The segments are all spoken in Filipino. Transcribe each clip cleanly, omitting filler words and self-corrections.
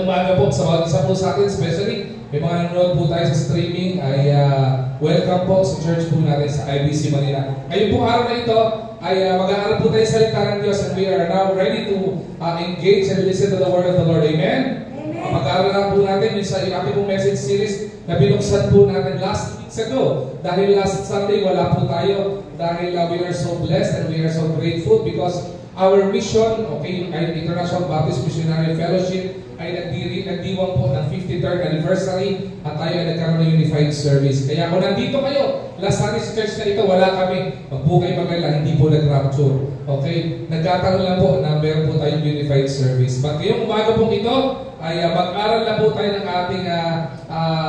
umaga po sa bawat isa po sa atin, especially may mga nanonood po tayo sa streaming, ay welcome po sa church po natin sa IBC Manila. Ngayon po araw na ito ay mag-aaral po tayo sa salita ng Diyos, and we are now ready to engage and listen to the word of the Lord. Amen? Mag-aaral na po natin yung sa ating pong message series na binuksan po natin last weeks ago. Dahil last Sunday wala po tayo, dahil we are so blessed and we are so grateful because our mission, okay, International Baptist Missionary Fellowship ay nagdiwang po ng 53rd anniversary at tayo ay nagkaroon ng unified service. Kaya kung nandito kayo, last Sunday sa church na ito, wala kami. Magbukay magkailan, hindi po nag-rapture. Okay? Nagkataon lang po na meron po tayong unified service. But ngayong umaga pong ito, ay mag-aral na po tayo ng ating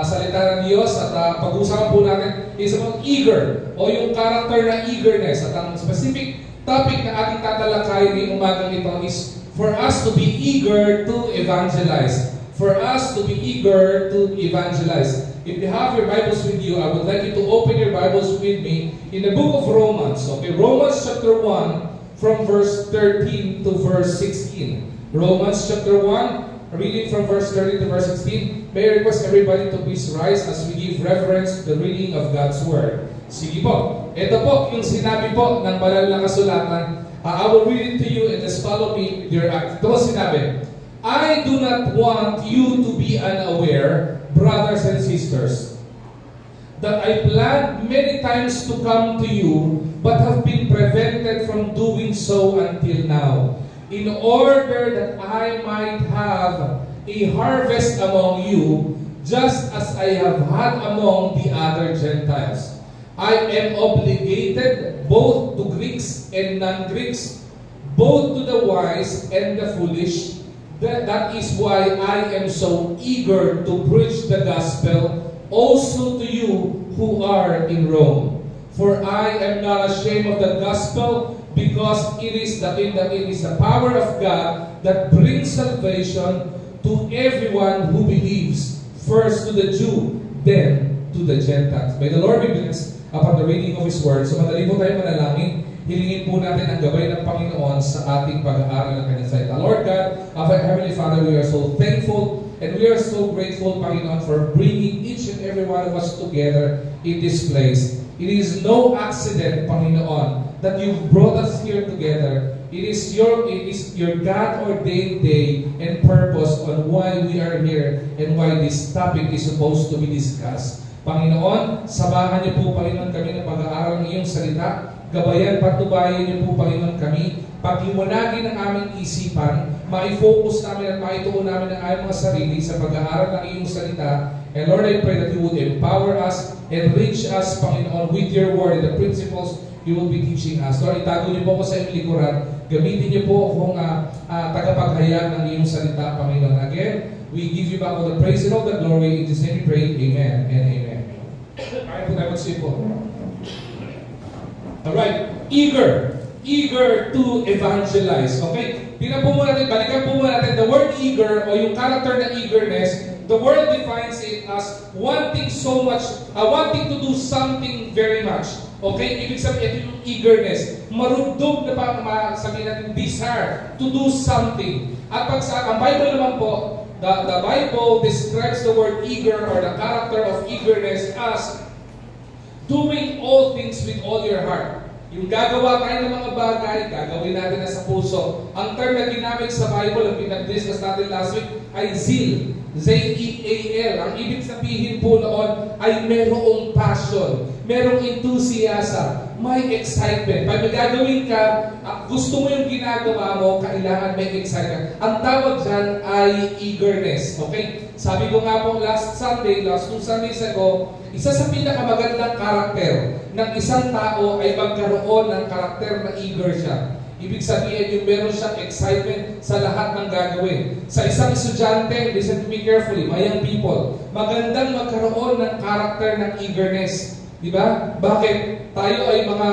salita ng Diyos at pag-usapan po natin is about eager o yung character na eagerness. At ang specific topic na ating tatalakayin ngayong umagang ito is for us to be eager to evangelize. For us to be eager to evangelize. If you have your Bibles with you, I would like you to open your Bibles with me in the book of Romans. Okay, Romans chapter 1 from verse 13 to verse 16. Romans chapter 1, reading from verse 13 to verse 16. May I request everybody to please rise as we give reverence to the reading of God's Word. Sige po. Ito po yung sinabi po ng banal na kasulatan. I will read it to you and just follow me with your act. Ito sinabi, I do not want you to be unaware, brothers and sisters, that I planned many times to come to you, but have been prevented from doing so until now, in order that I might have a harvest among you, just as I have had among the other Gentiles. I am obligated both to Greeks and non-Greeks, both to the wise and the foolish. That is why I am so eager to preach the gospel also to you who are in Rome. For I am not ashamed of the gospel, because it is the power of God that brings salvation to everyone who believes, first to the Jew, then to the Gentiles. May the Lord be blessed upon the reading of His Word. So madali po tayo manalangin. Hilingin po natin ang gabay ng Panginoon sa ating pag-aaral ng Kanyang salita. Lord God, our Heavenly Father, we are so thankful and we are so grateful, Panginoon, for bringing each and every one of us together in this place. It is no accident, Panginoon, that you've brought us here together. It is your God-ordained day and purpose on why we are here and why this topic is supposed to be discussed. Panginoon, samahan niyo po, Panginoon, kami ng pag-aaral ng iyong salita. Gabayan, patubayan niyo po, Panginoon, kami. Paghimunagin ang aming isipan, ma-focus namin at maituon namin ang aming mga sarili sa pag-aaral ng iyong salita. And Lord, I pray that you would empower us and reach us, Panginoon, with your word and the principles you will be teaching us. Lord, itago niyo po ako sa iyong likuran. Gamitin niyo po akong tagapaghayag ng iyong salita, Panginoon. Again, we give you back all the praise and all the glory. In Jesus' name we pray, amen and amen. Alright po tayo mag-sip po. Alright, eager to evangelize. Okay, balikan po muna natin the word eager o yung character na eagerness. The world defines it as wanting so much, wanting to do something very much. Okay, ibig sabihin ito yung eagerness. Marugdog na pa sabihin natin desire to do something. At pag sa ang Bible naman po, the Bible describes the word eager or the character of eagerness as doing all things with all your heart. Yung gagawa tayo ng mga bagay, gagawin natin na sa puso. Ang term na ginamit sa Bible, ang pinag-discuss natin last week, ay zeal. Z-E-A-L. Ang ibig sabihin po noon ay merong passion, merong enthusiasm, may excitement. Pag may gagawin ka, gusto mo yung ginagawa mo, kailangan may excitement. Ang tawag dyan ay eagerness. Okay? Sabi ko nga po last two Sundays ago, isa sa pinakamagandang karakter ng isang tao ay magkaroon ng karakter na eager siya. Ibig sabihin yung meron siyang excitement sa lahat ng gagawin. Sa isang estudyante, listen to me carefully, my young people, magandang magkaroon ng karakter ng eagerness. Diba? Bakit? Tayo ay mga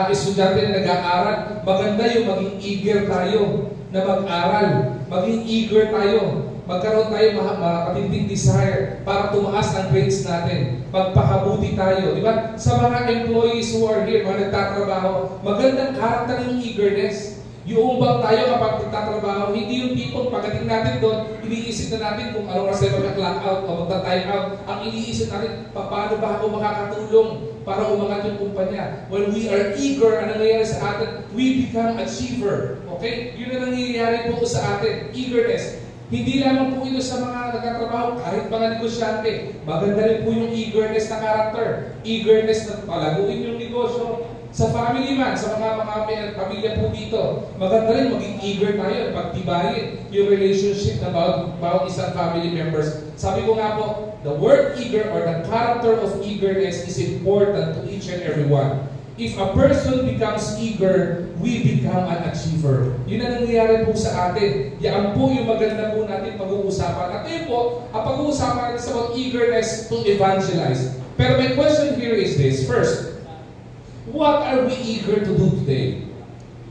estudyante na nag-aaral. Maganda yung maging eager tayo na mag-aral. Maging eager tayo. Magkaroon tayo matinding desire para tumaas ang grades natin. Magpakabuti tayo. Di ba? Sa mga employees who are here, mga nagtatrabaho, magandang karakter ng eagerness. Yung bang tayo kapag nagtatrabaho, hindi yung tipong pagdating natin doon, iniisip na natin kung anong oras tayo mag-clock out o mag-time out. Ang iniisip natin, paano ba ako makakatulong para umangat yung kumpanya? When we are eager, ano nangyayari sa atin? We become achiever. Okay? Yun ang nangyayari po sa atin. Eagerness. Hindi lamang po ito sa mga nagtatrabaho, kahit mga negosyante. Maganda rin po yung eagerness na character. Eagerness na palaguin yung negosyo. Sa family man, sa mga pamilya po dito, maganda rin maging eager tayo, pagtibayin yung relationship na bawat isang family members. Sabi ko nga po, the word eager or the character of eagerness is important to each and every one. If a person becomes eager, we become an achiever. Yun ang nangyayari po sa atin. Yan po yung maganda po natin pag-uusapan. At yun po, ang pag-uusapan natin sa about eagerness to evangelize. Pero my question here is this. First, what are we eager to do today?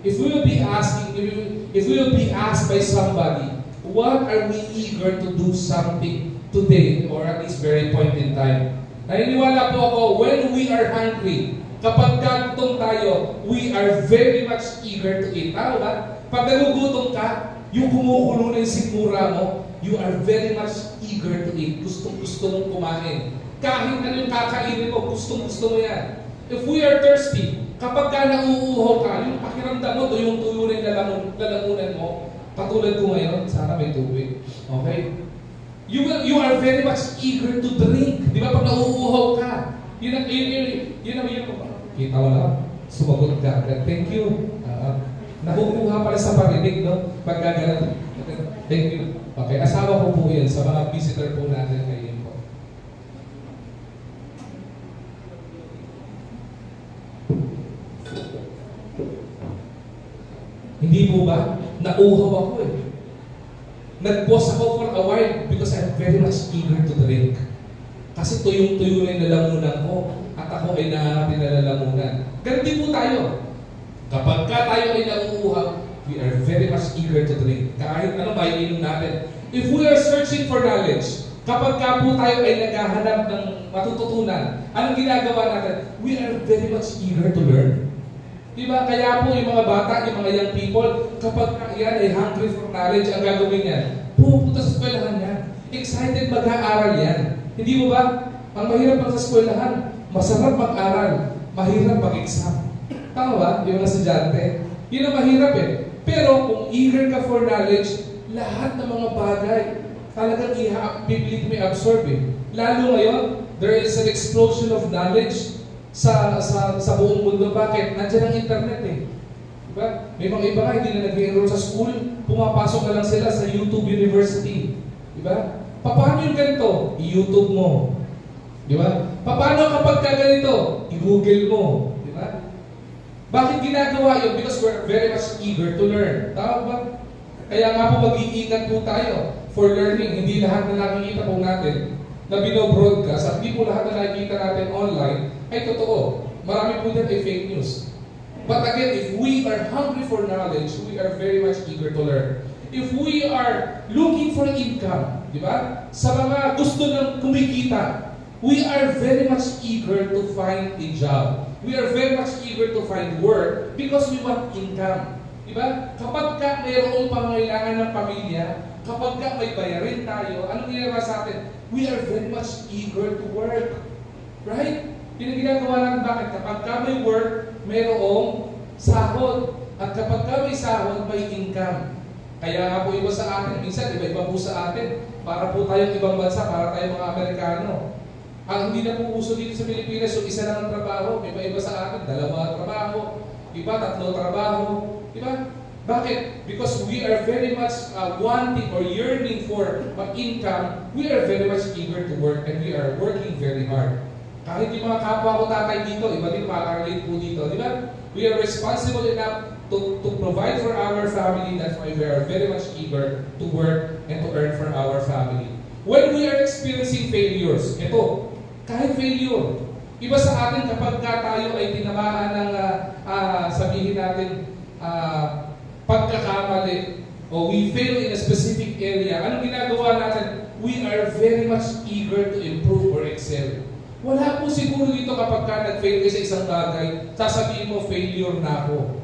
If we will be asked by somebody, what are we eager to do something today or at this very point in time? Naniniwala po ako, when we are hungry, kapag gutom tayo, we are very much eager to eat. Tama ba? Pag nagugutom ka, yung kumukulo na yung sikmura mo, you are very much eager to eat. Gusto mong kumain. Kahit ano yung kakainin mo, gusto mo yan. If we are thirsty, kapag ka nauuhaw ka, yung pakiramdam mo, yung tuyo na yung lalamunan mo, katulad ko ngayon, sana may tubig. Okay? You are very much eager to drink. Di ba? Pag nauuhaw ka, yun ang kita mo lang, sumagot ka. Thank you. Nakukuha pala sa parinig, no? Pagkagalan. Thank you. Okay, asawa ko po yan sa mga visitor po natin ngayon po. Hindi po ba? Nauhaw ako eh. Nag-pause ako for a while because I'm very much eager to drink. Kasi tuyong-tuyo na yung lalamunan ko at ako ay nahanapin na lalamunan. Ganun din po tayo. Kapag ka tayo ay nauuhaw, we are very much eager to drink. Kahit ano ba iinom natin. If we are searching for knowledge, kapag ka po tayo ay naghahanap ng matututunan, anong ginagawa natin? We are very much eager to learn. Diba? Kaya po yung mga bata, yung mga young people, kapag yan ay hungry for knowledge, ang gagawin yan, pupunta sa eskwelahan yan. Excited mag-aaral yan. Hindi mo ba? Ang mahirap pag sa eskwelahan, masarap mag-aral, mahirap mag-exam. Tama ba? Yung mga estudyante. Yun ang mahirap eh. Pero kung eager ka for knowledge, lahat ng mga bagay talagang biblik may absorb eh. Lalo ngayon, there is an explosion of knowledge sa buong mundo. Bakit? Nandiyan ang internet eh. Diba? May mga iba nga hindi na nag-enroll sa school, pumapasok na lang sila sa YouTube University. Diba? Paano yung ganito? I-YouTube mo. Diba? Paano kapag ka ganito? I-Google mo. Diba? Bakit ginagawa yun? Because we're very much eager to learn. Tama ba? Kaya nga po mag-iingat po tayo for learning. Hindi lahat na nakikita po natin na binobroadcast at hindi po lahat na nakikita natin online ay totoo. Marami po din ay fake news. But again, if we are hungry for knowledge, we are very much eager to learn. If we are looking for income, di ba? Sa mga gusto ng kumikita, we are very much eager to find a job. We are very much eager to find work because we want income. Di ba? Kapag ka mayroong pangailangan ng pamilya, kapag ka may bayarin tayo, anong ginagawa sa atin? We are very much eager to work. Right? Ginagawa natin bakit? Kapag ka may work, mayroong sahod. At kapag ka may sahod, may income. Kaya nga po iba sa atin, minsan iba-iba po sa atin. Para po tayong ibang bansa, para tayong mga Amerikano. Ang hindi na po uso dito sa Pilipinas, yung isa lang ang trabaho, iba-iba sa atin, 2 trabaho, iba 3 trabaho. Diba? Bakit? Because we are very much wanting or yearning for income, we are very much eager to work and we are working very hard. Kahit yung mga kapwa ko tatay dito, iba din makaka-relate po dito. Diba? We are responsible enough to provide for our family. That's why we are very much eager to work and to earn for our family. When we are experiencing failures, ito, kahit failure, iba sa atin kapag tayo ay tinamaan ng sabihin natin pagkakamali o we fail in a specific area, anong ginagawa natin? We are very much eager to improve or excel. Wala po siguro dito kapag ka nag-fail ka sa isang bagay, sasabihin mo, failure na ako.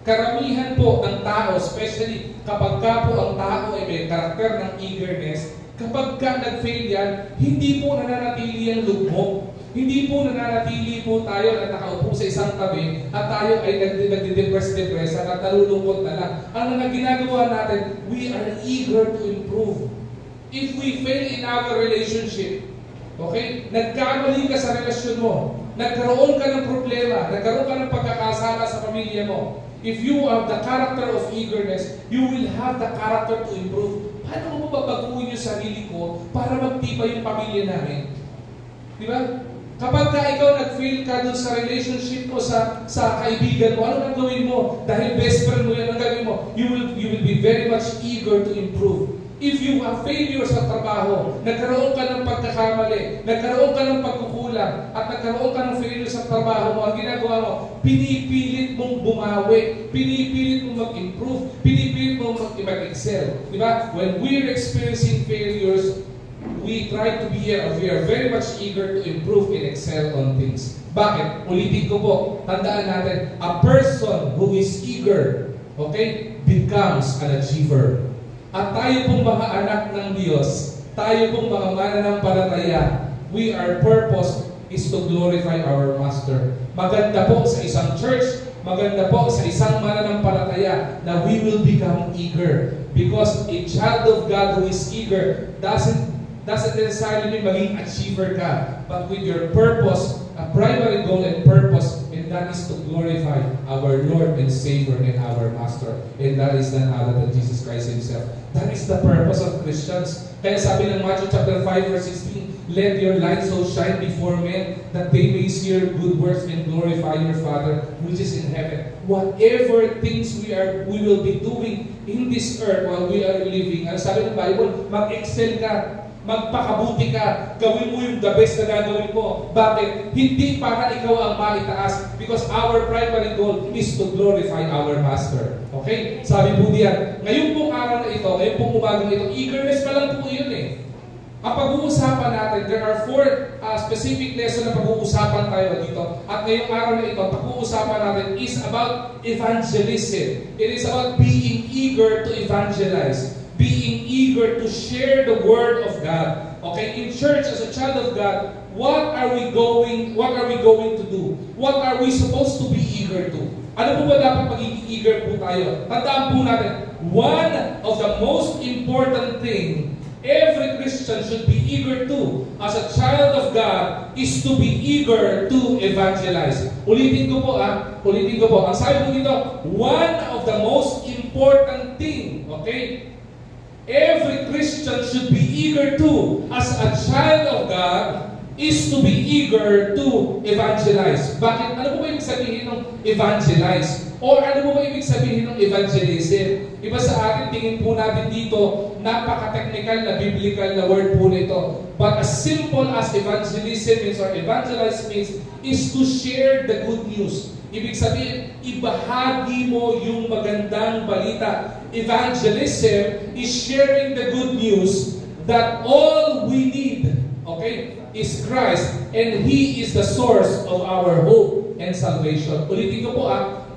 Karamihan po ng tao, especially kapag ka po ang tao ay may karakter ng eagerness, kapag ka nag-fail yan, hindi po nananatili ang lugmok. Hindi po nananatili po tayo na nakaupo sa isang tabi at tayo ay nagde-depress at nalulungkot na lang. Ano na ginagawa natin? We are eager to improve. If we fail in our relationship, okay, nagkamali ka sa relasyon mo, nagkaroon ka ng problema, nagkaroon ka ng pagkakasala sa pamilya mo, if you have the character of eagerness, you will have the character to improve. Paano mo babaguhin yung sarili ko para magtibay yung pamilya namin? Di ba? Kapag ka ikaw nag-fail ka dun sa relationship mo sa kaibigan mo, ano nang gawin mo? Dahil best friend mo yan, ang gawin mo? You will be very much eager to improve. If you have failure sa trabaho, nagkaroon ka ng pagkakamali, nagkaroon ka ng pagkukulang, at nagkaroon ka ng failure sa trabaho mo, ang ginagawa mo, pinipilit mong bumawi, pinipilit mong mag-improve, pinipilit mong mag-excel. Diba? When we're experiencing failures, we try to be we are very much eager to improve and excel on things. Bakit? Ulitin ko po, tandaan natin, a person who is eager, okay, becomes an achiever. At tayo pong mga anak ng Diyos, tayo pong mga mananampalataya, our purpose is to glorify our Master. Maganda po sa isang church, maganda po sa isang mananampalataya na we will become eager. Because a child of God who is eager doesn't necessarily mean maging achiever ka, but with your purpose, a primary goal and purpose, and that is to glorify our Lord and Savior and our Master. And that is none other than Jesus Christ Himself. That is the purpose of Christians. Kaya sabi ng Matthew chapter 5 verse 16, let your light so shine before men that they may see your good works and glorify your Father which is in heaven. Whatever things we will be doing in this earth while we are living, ang sabi ng Bible, mag-excel ka, magpakabuti ka, gawin mo yung the best na gagawin mo. Bakit? Hindi para ikaw ang maitaas, because our primary goal is to glorify our Master. Okay? Sabi po diyan, ngayon pong araw na ito, ngayon pong umagang ito, eagerness pa lang po yun eh. Ang pag-uusapan natin, there are 4 specific lessons na pag-uusapan tayo dito. At ngayong araw na ito, pag-uusapan natin is about evangelism. It is about being eager to evangelize. Being eager to share the Word of God. Okay, in church as a child of God, what are we going to do? What are we supposed to be eager to? Ano po ba dapat magiging eager po tayo? Tandaan po natin, one of the most important thing every Christian should be eager to as a child of God is to be eager to evangelize. Ulitin ko po. Ang sabi po dito, one of the most important thing, okay, every Christian should be eager to, as a child of God, is to be eager to evangelize. Bakit? Ano po ba ibig sabihin ng evangelize? Or ano po ba ibig sabihin ng evangelism? Iba sa atin, tingin po natin dito, napaka-technical na biblical na word po nito. But as simple as evangelism means, or evangelize means, is to share the good news. Ibig sabihin, ibahagi mo yung magandang balita. Evangelism is sharing the good news that all we need, okay, is Christ, and He is the source of our hope and salvation. Ulitin ko po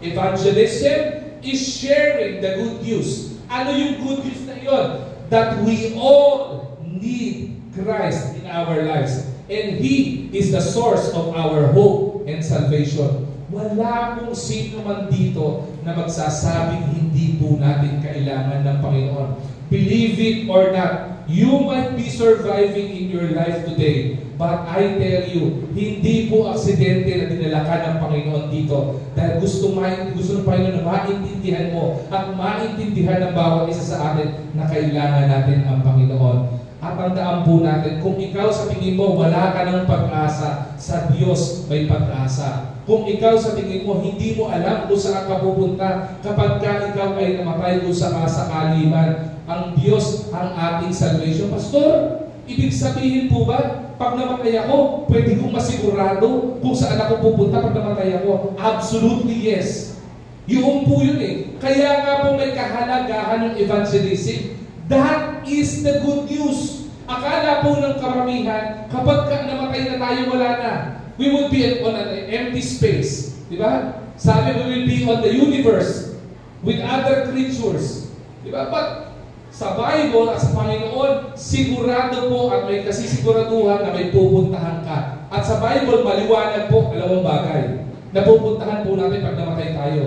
evangelism is sharing the good news. Ano yung good news na yun? That we all need Christ in our lives, and He is the source of our hope and salvation. Wala pong sino man dito na magsasabing hindi po natin kailangan ng Panginoon. Believe it or not, you might be surviving in your life today, but I tell you, hindi po aksidente na dinala ka ng Panginoon dito. Dahil gusto ng Panginoon na maintindihan mo at maintindihan ng bawat isa sa atin na kailangan natin ang Panginoon. At tandaan po natin, kung ikaw sa tingin mo wala ka ng pag-asa, sa Diyos may pag-asa. Kung ikaw sa tingin mo hindi mo alam kung saan ka pupunta, kapag ka ikaw ay namatay kung saan sakali man, ang Diyos ang ating salvation. Pastor, ibig sabihin po ba, pag namatay ako, pwede kong masigurado kung saan ako pupunta pag namatay ako? Absolutely yes. Yun po yun eh. Kaya nga po may kahalagahan ng evangelism. That is the good news. Akala po ng karamihan, kapag namatay na tayo, wala na. We will be on an empty space. Di ba? Sabi, we will be on the universe. with other creatures. Diba? But sa Bible at sa Panginoon, sigurado po at may kasisiguraduhan na may pupuntahan ka. At sa Bible, maliwanag po dalawang bagay na pupuntahan po natin pag namatay tayo.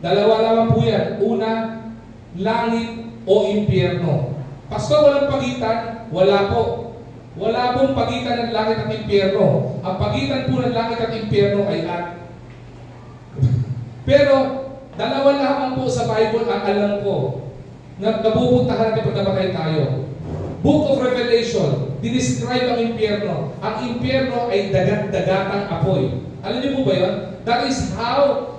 Dalawa lamang po yan. Una, langit o impyerno. Pastor, walang pagitan? Wala po. Wala pong pagitan ng langit at impyerno. Ang pagitan po ng langit at impyerno ay at. Pero, dalawa lamang po sa Bible ang alam ko na napupuntahan natin pag namatay tayo. Book of Revelation, dinescribe ang impyerno. Ang impyerno ay dagat-dagatang apoy. Alam niyo po ba yun? That is how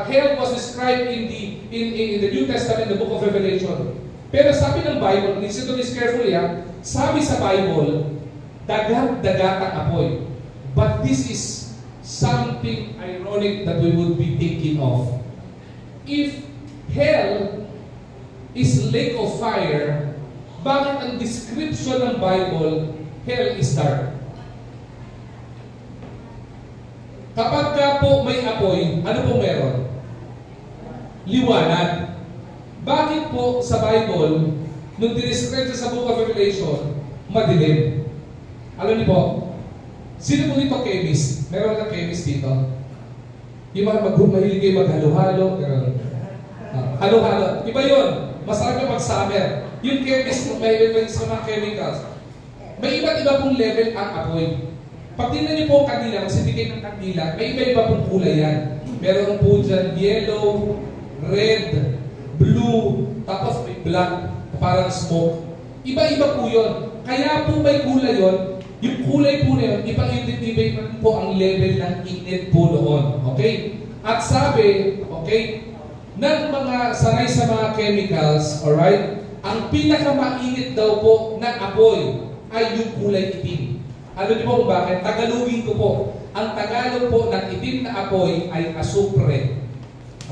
hell was described in the New Testament, the Book of Revelation. Pero sabi ng Bible, listen to this carefully sabi sa Bible, dagat-dagatang apoy. But this is something ironic that we would be thinking of. If hell is lake of fire, bakit ang description ng Bible, hell is dark? Kapag ka po may apoy, ano po meron? Liwanag. Bakit po sa Bible, nung dinescribe sa Book of Revelation, madilim? Alam niyo po, sino po dito chemist? Meron ka chemist dito? Yung mga mahilig kayo maghalo-halo, halo-halo. Iba yun. Masarap yung pag-summer. Yung chemist, may sa mga chemicals. May iba't iba pong level ang apoy. Pag tingnan niyo po ang kandila, magsindicate ng kandila, may iba-iba pong kulay yan. Meron po dyan yellow, red, blue, tapos may black, parang smoke. Iba-iba po yun. Kaya po may kulay yun. Yung kulay po na yun, iba-iba po ang level ng init po noon. Okay? At sabi, okay, ng mga sanay sa mga chemicals, alright, ang pinakamainit daw po ng apoy ay yung kulay itim. Alam niyo po kung bakit? Tagalogin ko po. Ang Tagalog po ng itim na apoy ay asupre.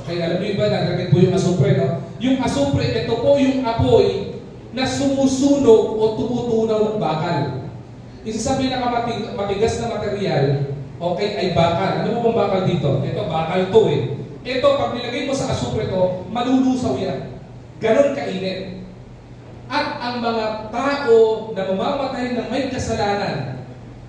Okay, alam niyo ba, nagagad po yung asupre, no? Yung asupre, ito po yung apoy na sumusunog o tumutunaw ng bakal. Isa sa pinakamatigas na material, okay, ay bakal. Ano po bang bakal dito? Ito, bakal to eh. Ito, pag nilagay mo sa asupre to, malulusaw yan. Ganon kainit. At ang mga tao na mamamatay ng may kasalanan,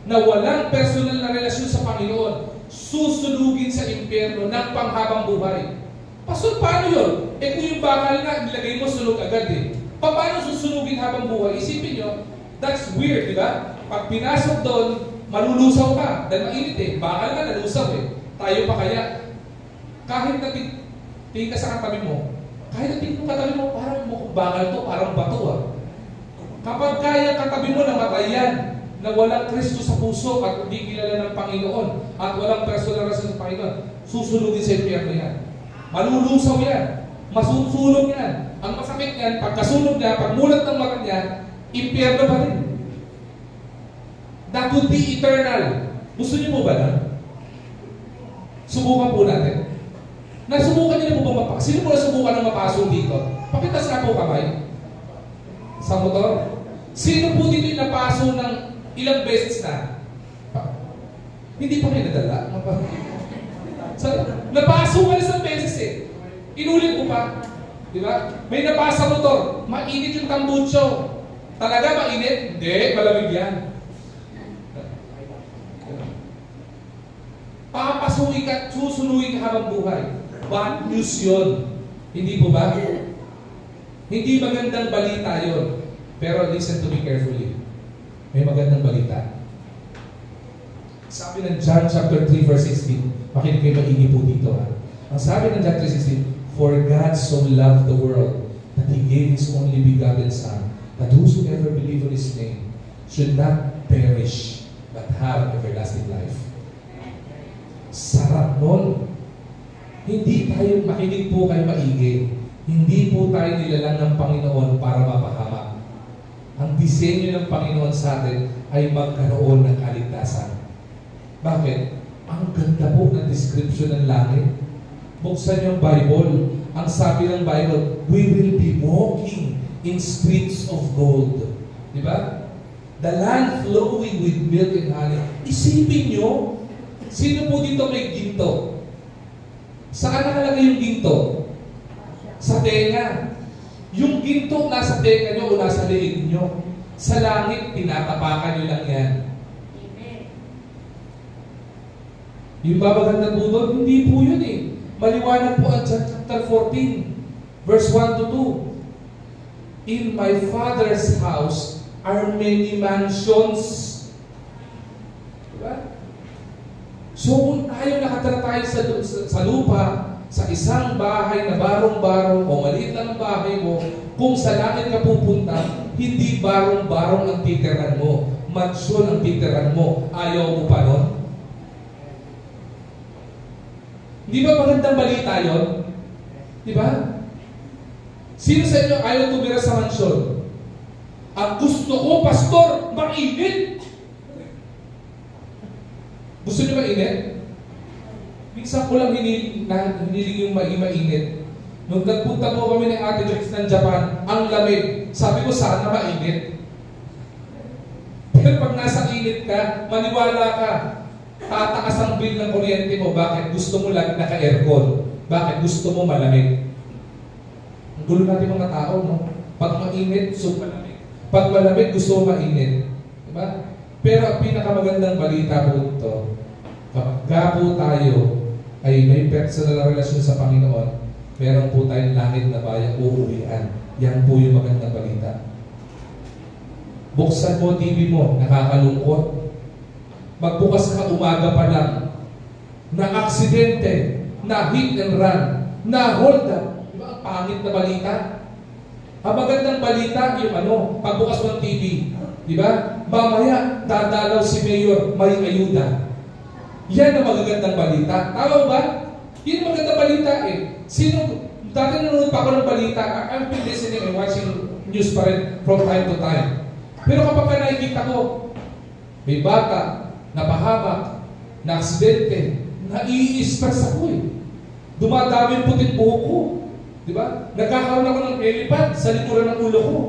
na walang personal na relasyon sa Panginoon, susunugin sa impyerno ng panghabang buhay. Pastor, paano yun? Eh kung yung bakal na, nilagay mo, sunog agad eh. Paano susunugin habang buhay? Isipin nyo, that's weird, di ba? Pag pinasok doon, malulusaw ka. Dahil mainit eh. Bakal na, nalusaw eh. Tayo pa kaya? Kahit na tingin ka sa katabi mo, kahit na tingin mo katabi mo, parang bakal to, parang bato Kapag kaya katabi mo, namatay yan, na walang Kristo sa puso at hindi kilala ng Panginoon at walang personal relasyon sa Panginoon, susunugin sa impyerno yan. Malulusaw yan. Masusunog yan. Ang masakit yan, pagkasunog niya, pagmulat ng mata niya, impyerno pa rin. That would be eternal. Gusto niyo po ba na? Subukan po natin. Nasubukan niyo na po ba mapasok? Sino po nasubukan ng mapasok dito? Pakitas nga po kamay. Sa motor. Sino po dito yung napasok ng ilang beses na? Hindi pa kayo nadala. Napasok ka na isang beses eh. Inulit mo pa. Di ba? May napasa motor. Mainit yung tambucho. Talaga mainit? Hindi, malamig yan. Papasukin ka, susunuin ka habang buhay. Bad news yun. Hindi po ba? Hindi magandang balita yun. Pero listen to me carefully. May magandang balita. Sabi ng John chapter 3 verse 16, makinig kayo maigi po dito Ang sabi ng John 3:16, for God so loved the world that He gave His only begotten Son, that whosoever believe on His name should not perish, but have everlasting life. Sarap nun. Hindi tayo, makinig po kayo maigi, hindi po tayo nilalang ng Panginoon para mapahamak. Ang disenyo ng Panginoon sa atin ay magkaroon ng kaligtasan. Bakit? Ang ganda po ng description ng langit. Buksan niyo ang Bible. Ang sabi ng Bible, we will be walking in streets of gold. Di ba? The land flowing with milk and honey. Isipin niyo, sino po dito may ginto? Saan nakalagay yung ginto? Sa tenga. Yung ginto nasa tenga nyo o nasa liig nyo. Sa langit, tinatapakan nyo lang yan. Yung babaganda po doon, hindi po yun eh. Maliwanag po ang John chapter 14, verse 1 to 2. In my Father's house are many mansions. Diba? So kung tayo nakatira tayo sa lupa, sa isang bahay na barong-barong o maliit lang ang bahay mo, kung sa langit ka pupunta, hindi barong-barong ang titiran mo. Mansyon ang titiran mo. Ayaw mo pa nun? Di ba magandang balita yun? Di ba? Sino sa inyo ayaw tumira sa mansyon? Ang gusto ko, pastor, mainit. Gusto niyo mainit? Minsan ko lang hiniling yung mainit. Nung nagpunta po kami ng Ate Joyce ng Japan, ang lamig. Sabi ko, sana mainit. Pero pag nasa init ka, maniwala ka, tataas ang bill ng kuryente mo. Bakit? Gusto mo lang naka-aircon. Bakit? Gusto mo malamig. Ang gulo natin mga tao, no? Pag mainit, gusto malamig. Pag malamig, gusto mo mainit. Diba? Pero ang pinakamagandang balita po ito, kapag po tayo ay may personal relasyon sa Panginoon, meron po tayong langit na bayan uuwian. Yan po yung magandang balita. Buksan mo TV mo, nakakalungkot. Magbukas ka umaga pa lang, na aksidente, na hit and run, na hold up. Diba ang pangit na balita? Ang magandang balita, yung pagbukas mo ng TV. Diba? Mamaya, dadalaw si Mayor, may ayuda. Yan ang magagandang balita. Tama ba? Yan ang magandang balita eh. Dati nanonood pa ako ng balita, I've been listening and watching news pa rin from time to time. Pero kapag nakikita ko, may bata, napahamak, na aksidente, nai-stress ako eh. Dumadami yung puting buhok ko. Diba? Nagkakaroon ako ng elipad sa likuran ng ulo ko.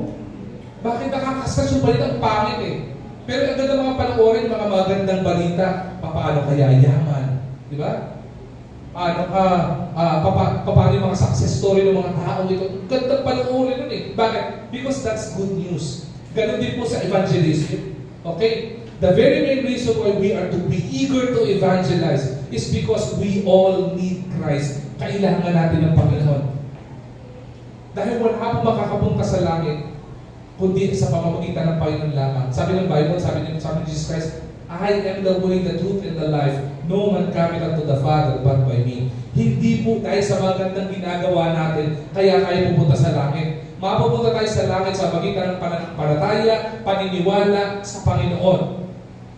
Bakit nakakastas yung balita? Ang pangit eh. Pero ang ganda mga panoorin, mga magandang balita, paano kaya yaman? Diba? Paano yung mga success story ng mga tao ito? Ang gandang panoorin nun eh. Bakit? Because that's good news. Ganon din po sa evangelism. Okay? The very main reason why we are to be eager to evangelize is because we all need Christ. Kailangan natin ng Panginoon. Dahil wala po makakapunta sa langit kundi sa pamamagitan ng Panginoon lamang. Sabi ng Bible, sabi ni Jesus Christ, I am the way, the truth, and the life. No man cometh unto the Father but by me. Hindi po tayo sa magandang ginagawa natin kaya kayo pupunta sa langit. Mapupunta tayo sa langit sa magitan ng pananampalataya, paniniwala sa Panginoon.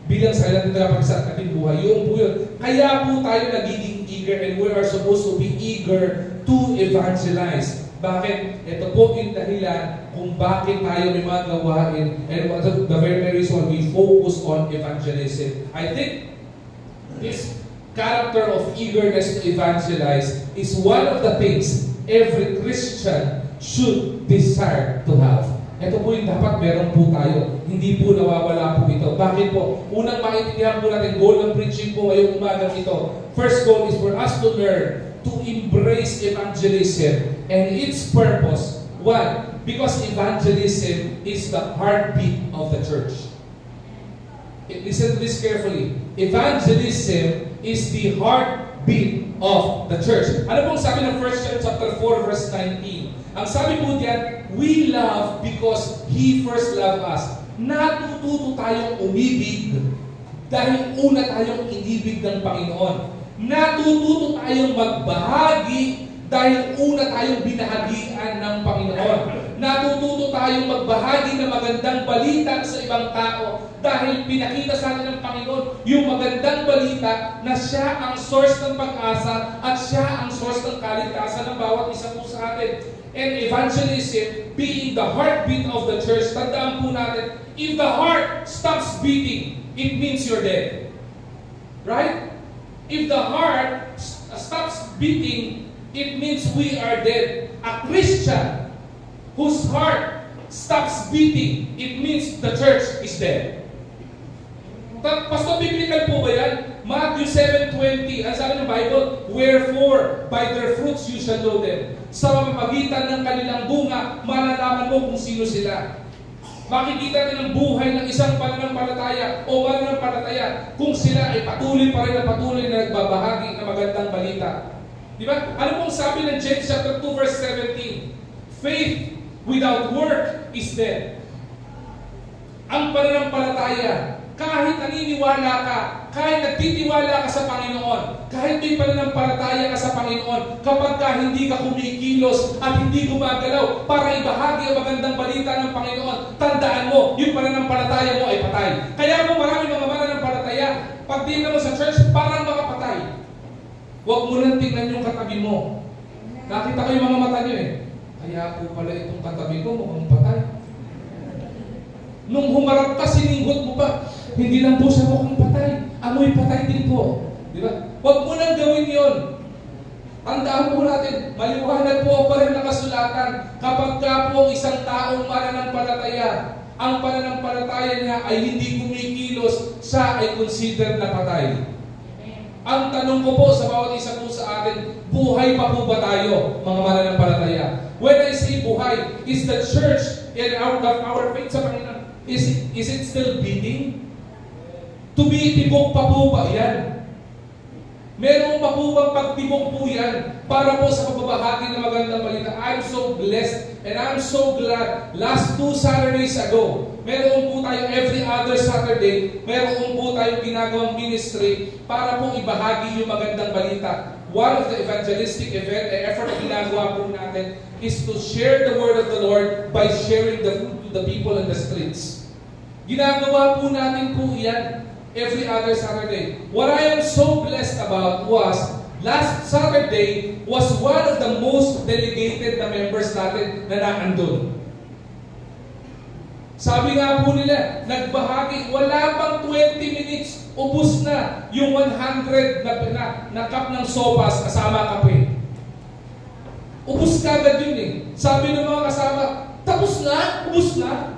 Bilang sa ilang tagapagsa at ating buhay. Yung po yun. Kaya po tayo nagiging eager and we are supposed to be eager to evangelize. Bakit? Ito po yung dahilan kung bakit tayo may mga gawain and what the very reason we focus on evangelism. I think this character of eagerness to evangelize is one of the things every Christian should desire to have. Ito po yung dapat meron po tayo. Hindi po nawawala po ito. Bakit po? Unang maintindihan po natin, goal ng preaching po ngayong umagang ito. First goal is for us to learn to embrace evangelism and its purpose. Why? Because evangelism is the heartbeat of the church. Listen to this carefully. Evangelism is the heartbeat of the church. Ano pong sabi ng 1 John chapter 4 verse 19? Ang sabi po diyan, we love because He first loved us. Natututo tayong umibig dahil una tayong inibig ng Panginoon. Natututo tayong magbahagi dahil una tayong binahagian ng Panginoon. Natututo tayong magbahagi ng magandang balita sa ibang tao dahil pinakita sa atin ng Panginoon yung magandang balita na siya ang source ng pag-asa at siya ang source ng kaligtasan ng bawat isa po sa atin. And evangelism being the heartbeat of the church, tandaan po natin, if the heart stops beating, it means you're dead. Right? If the heart stops beating, it means we are dead. A Christian whose heart stops beating, it means the church is dead. Pastor, biblical po ba yan? Matthew 7:20, ang sabi ng Bible, wherefore by their fruits you shall know them. Sa pamamagitan ng kanilang bunga, malalaman mo kung sino sila. Makikita din ang buhay ng isang pananampalataya o mananampalataya kung sila ay patuloy pa rin na nagbabahagi ng magandang balita. Di ba? Ano pong sabi ng James chapter 2 verse 17? Faith without work is dead. Ang pananampalataya, kahit naniniwala ka, kahit nagtitiwala ka sa Panginoon, kahit may pananampalataya ka sa Panginoon, kapag ka hindi ka kumikilos at hindi gumagalaw para ibahagi ang magandang balita ng Panginoon, tandaan mo, yung pananampalataya mo ay patay. Kaya mo marami mga mananampalataya, pag tingnan mo sa church, parang mga patay. Huwag mo lang tingnan yung katabi mo. Nakita ko yung mga mata niyo eh. Kaya po pala itong katabi ko mukhang patay. Nung humarap ka, sininggot mo pa. Hindi lang po siya mukhang patay. Amoy patay din po. Di ba? Huwag mo nang gawin yon. Tandaan po natin, maliwanag po pa rin nakasulatan. Kapag ka po isang taong mananampalataya, ang pananampalataya niya ay hindi kumikilos, siya ay considered na patay. Ang tanong ko po sa bawat isa po sa atin, buhay pa po ba tayo, mga mananampalataya? When I say buhay, is the church and our faith sa Panginoon, is it still beating? Tumitibok pa po ba yan? Meron pa po bang pagtibok po yan para po sa pagbabahagi ng magandang balita? I'm so blessed and I'm so glad. Last 2 Saturdays ago, meron po tayo every other Saturday, meron po tayo ginagawang ministry para po ibahagi yung magandang balita. One of the evangelistic effort na ginagawa po natin is to share the word of the Lord by sharing the food to the people in the streets. Ginagawa po natin po yan every other Saturday. What I am so blessed about was, last Saturday was one of the most delegated na members natin na naandun. Sabi nga po nila, nagbahagi, wala pang 20 minutes, ubus na yung 100 na cup ng sopas kasama kape. Ubus ka agad yun eh. Sabi ng mga kasama, tapos na, ubus na.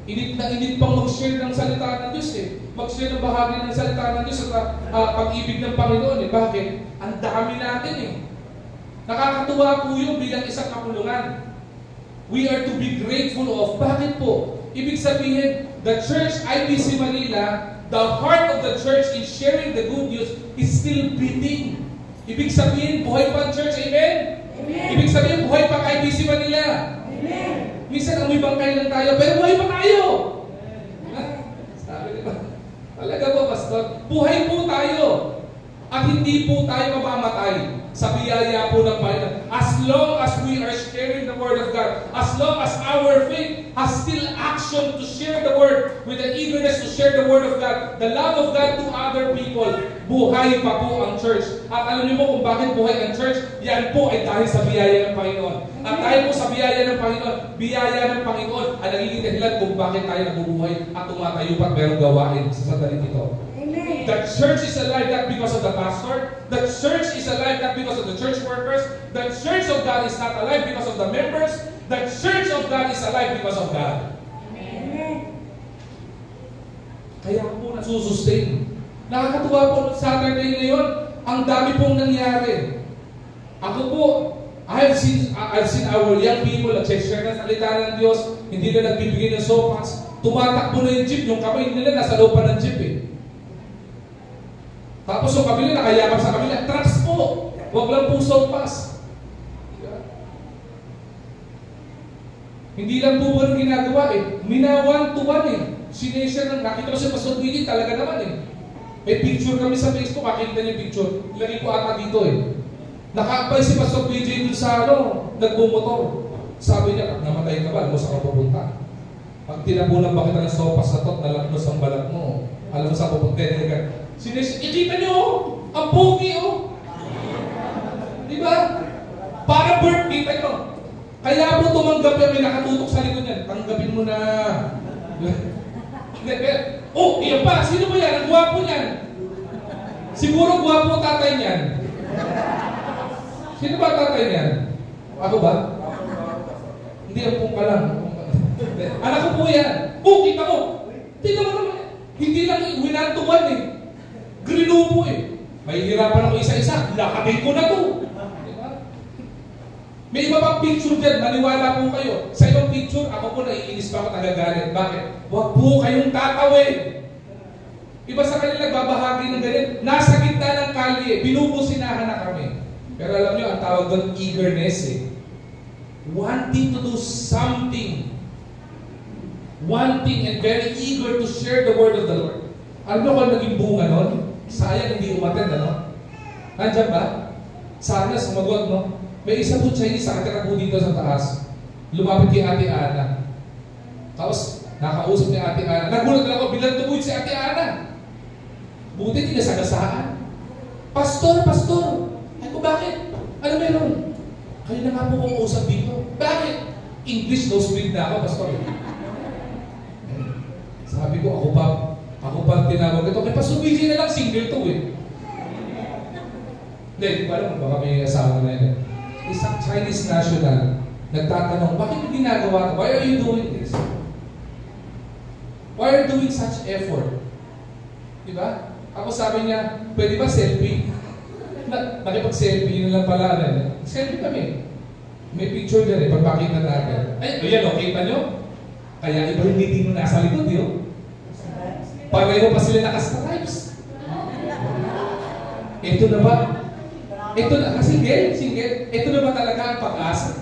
Init na init pang mag-share ng salita ng Diyos eh. Mag-share ng bahagi ng salita ng Diyos at pag-ibig ng Panginoon eh. Bakit? Ang dami natin eh. Nakakatuwa po yun bilang isang kapulungan. We are to be grateful of. Bakit po? Ibig sabihin, the church, IBC Manila, the heart of the church in sharing the good news is still beating. Ibig sabihin, buhay pa ang church. Amen? Amen. Ibig sabihin, buhay pa ang IBC Manila. Amen. Minsan, amoy bangkay lang tayo, pero buhay pa tayo. Sabi diba? Talaga ba, Pastor? Buhay po tayo. At hindi po tayo mamamatay sa biyaya po ng Panginoon. As long as we are sharing the Word of God, as long as our faith has still action to share the Word, with the eagerness to share the Word of God, the love of God to other people, buhay pa po ang church. At alam niyo po kung bakit buhay ang church? Yan po ay dahil sa biyaya ng Panginoon. At dahil po sa biyaya ng Panginoon, biyaya ng Panginoon ang nagiging dahilan kung bakit tayo nabubuhay at tumatayo pa at merong gawain sa sandaling ito. The church is alive not because of the pastor. The church is alive not because of the church workers. The church of God is not alive because of the members. The church of God is alive because of God. Amen. Kaya po nasusustain. Nakakatuwa po Saturday ngayon, ang dami pong nangyari. Ako po, I've seen our young people nag-share ng salita ng Diyos, hindi na nagbibigay ng sopas. Tumatakbo na yung jeep, yung kamay nila nasa loob pa ng jeep eh. Tapos yung kabila, nakayakap sa kabila. Trucks po! Huwag lang po sopas. Hindi lang po ba ginagawa eh. Minawan to one eh. Sineshare ng, nakita ko si Pastor Willie, talaga naman eh. May picture kami sa Facebook, makikita niyo yung picture. Ilagay ko ata dito eh. Nakaabay si Pastor BJ dun sa nagbumotor. Sabi niya, namatay ka ba? Alam mo saan ka pupunta? Pag tinabunan ba kita ng sopas sa tot, nalagnos ang balat mo. Alam mo saan pupunta? Ikita niyo, ang pogi oh. Diba? Para birthday tayo. Kaya po tumanggap yan, may nakatutok sa likod niyan. Tanggapin mo na. Oh, iyan pa. Sino ba yan? Ang gwapo niyan. Siguro gwapo tatay niyan. Sino ba tatay niyan? Ako ba? Hindi, ang pong ka lang. Anak ko po yan. Oh, kita mo. Tingnan mo naman. Hindi lang winantuan eh. Grinupo eh. May hirapan ako isa-isa. Lakatin ko na to. Diba? May iba pang picture dyan, maniwala po kayo. Sa ibang picture, ako po naiinis pa ako, nagagalit. Bakit? Huwag po kayong tatawid. Iba sa kanila nagbabahagi ng ganyan. Nasa gitna ng kalye, binubusinahan na kami. Pero alam nyo, ang tawag doon, eagerness eh. Wanting to do something. Wanting and very eager to share the word of the Lord. Alam nyo kung naging bunga nun? Sayang hindi umattend, ano? Nandiyan ba? Sana sumagot, no? May isa po Chinese nakatira po dito sa taas. Lumapit kay Ate Ana. Tapos, nakausap ni Ate Ana. Nagulat lang ako, bilang tumuid si Ate Ana. Buti hindi nasagasaan. Pastor, pastor! Ay ko, bakit? Ano meron? Kayo na nga po kong usap dito. Bakit? English no speed na ako, pastor. Sabi ko, ako pa tinawag ito. Kay Pastor BJ na lang, single to eh. Hindi, di ba alam, baka may asawa na yun. Isang Chinese national, nagtatanong, bakit mo ginagawa ito? Why are you doing this? Why are you doing such effort? Diba? Ako sabi niya, pwede ba selfie? Nakipag-selfie, yun lang pala. Selfie kami. May picture dyan eh, pagpakita natin. Ay, ayan o, kita nyo? Kaya iba yung meeting mo nasa likod, yun. Pareho pa sila naka-stripes. Ito na ba? Ito na, single. Ito na ba talaga ang pag-asa?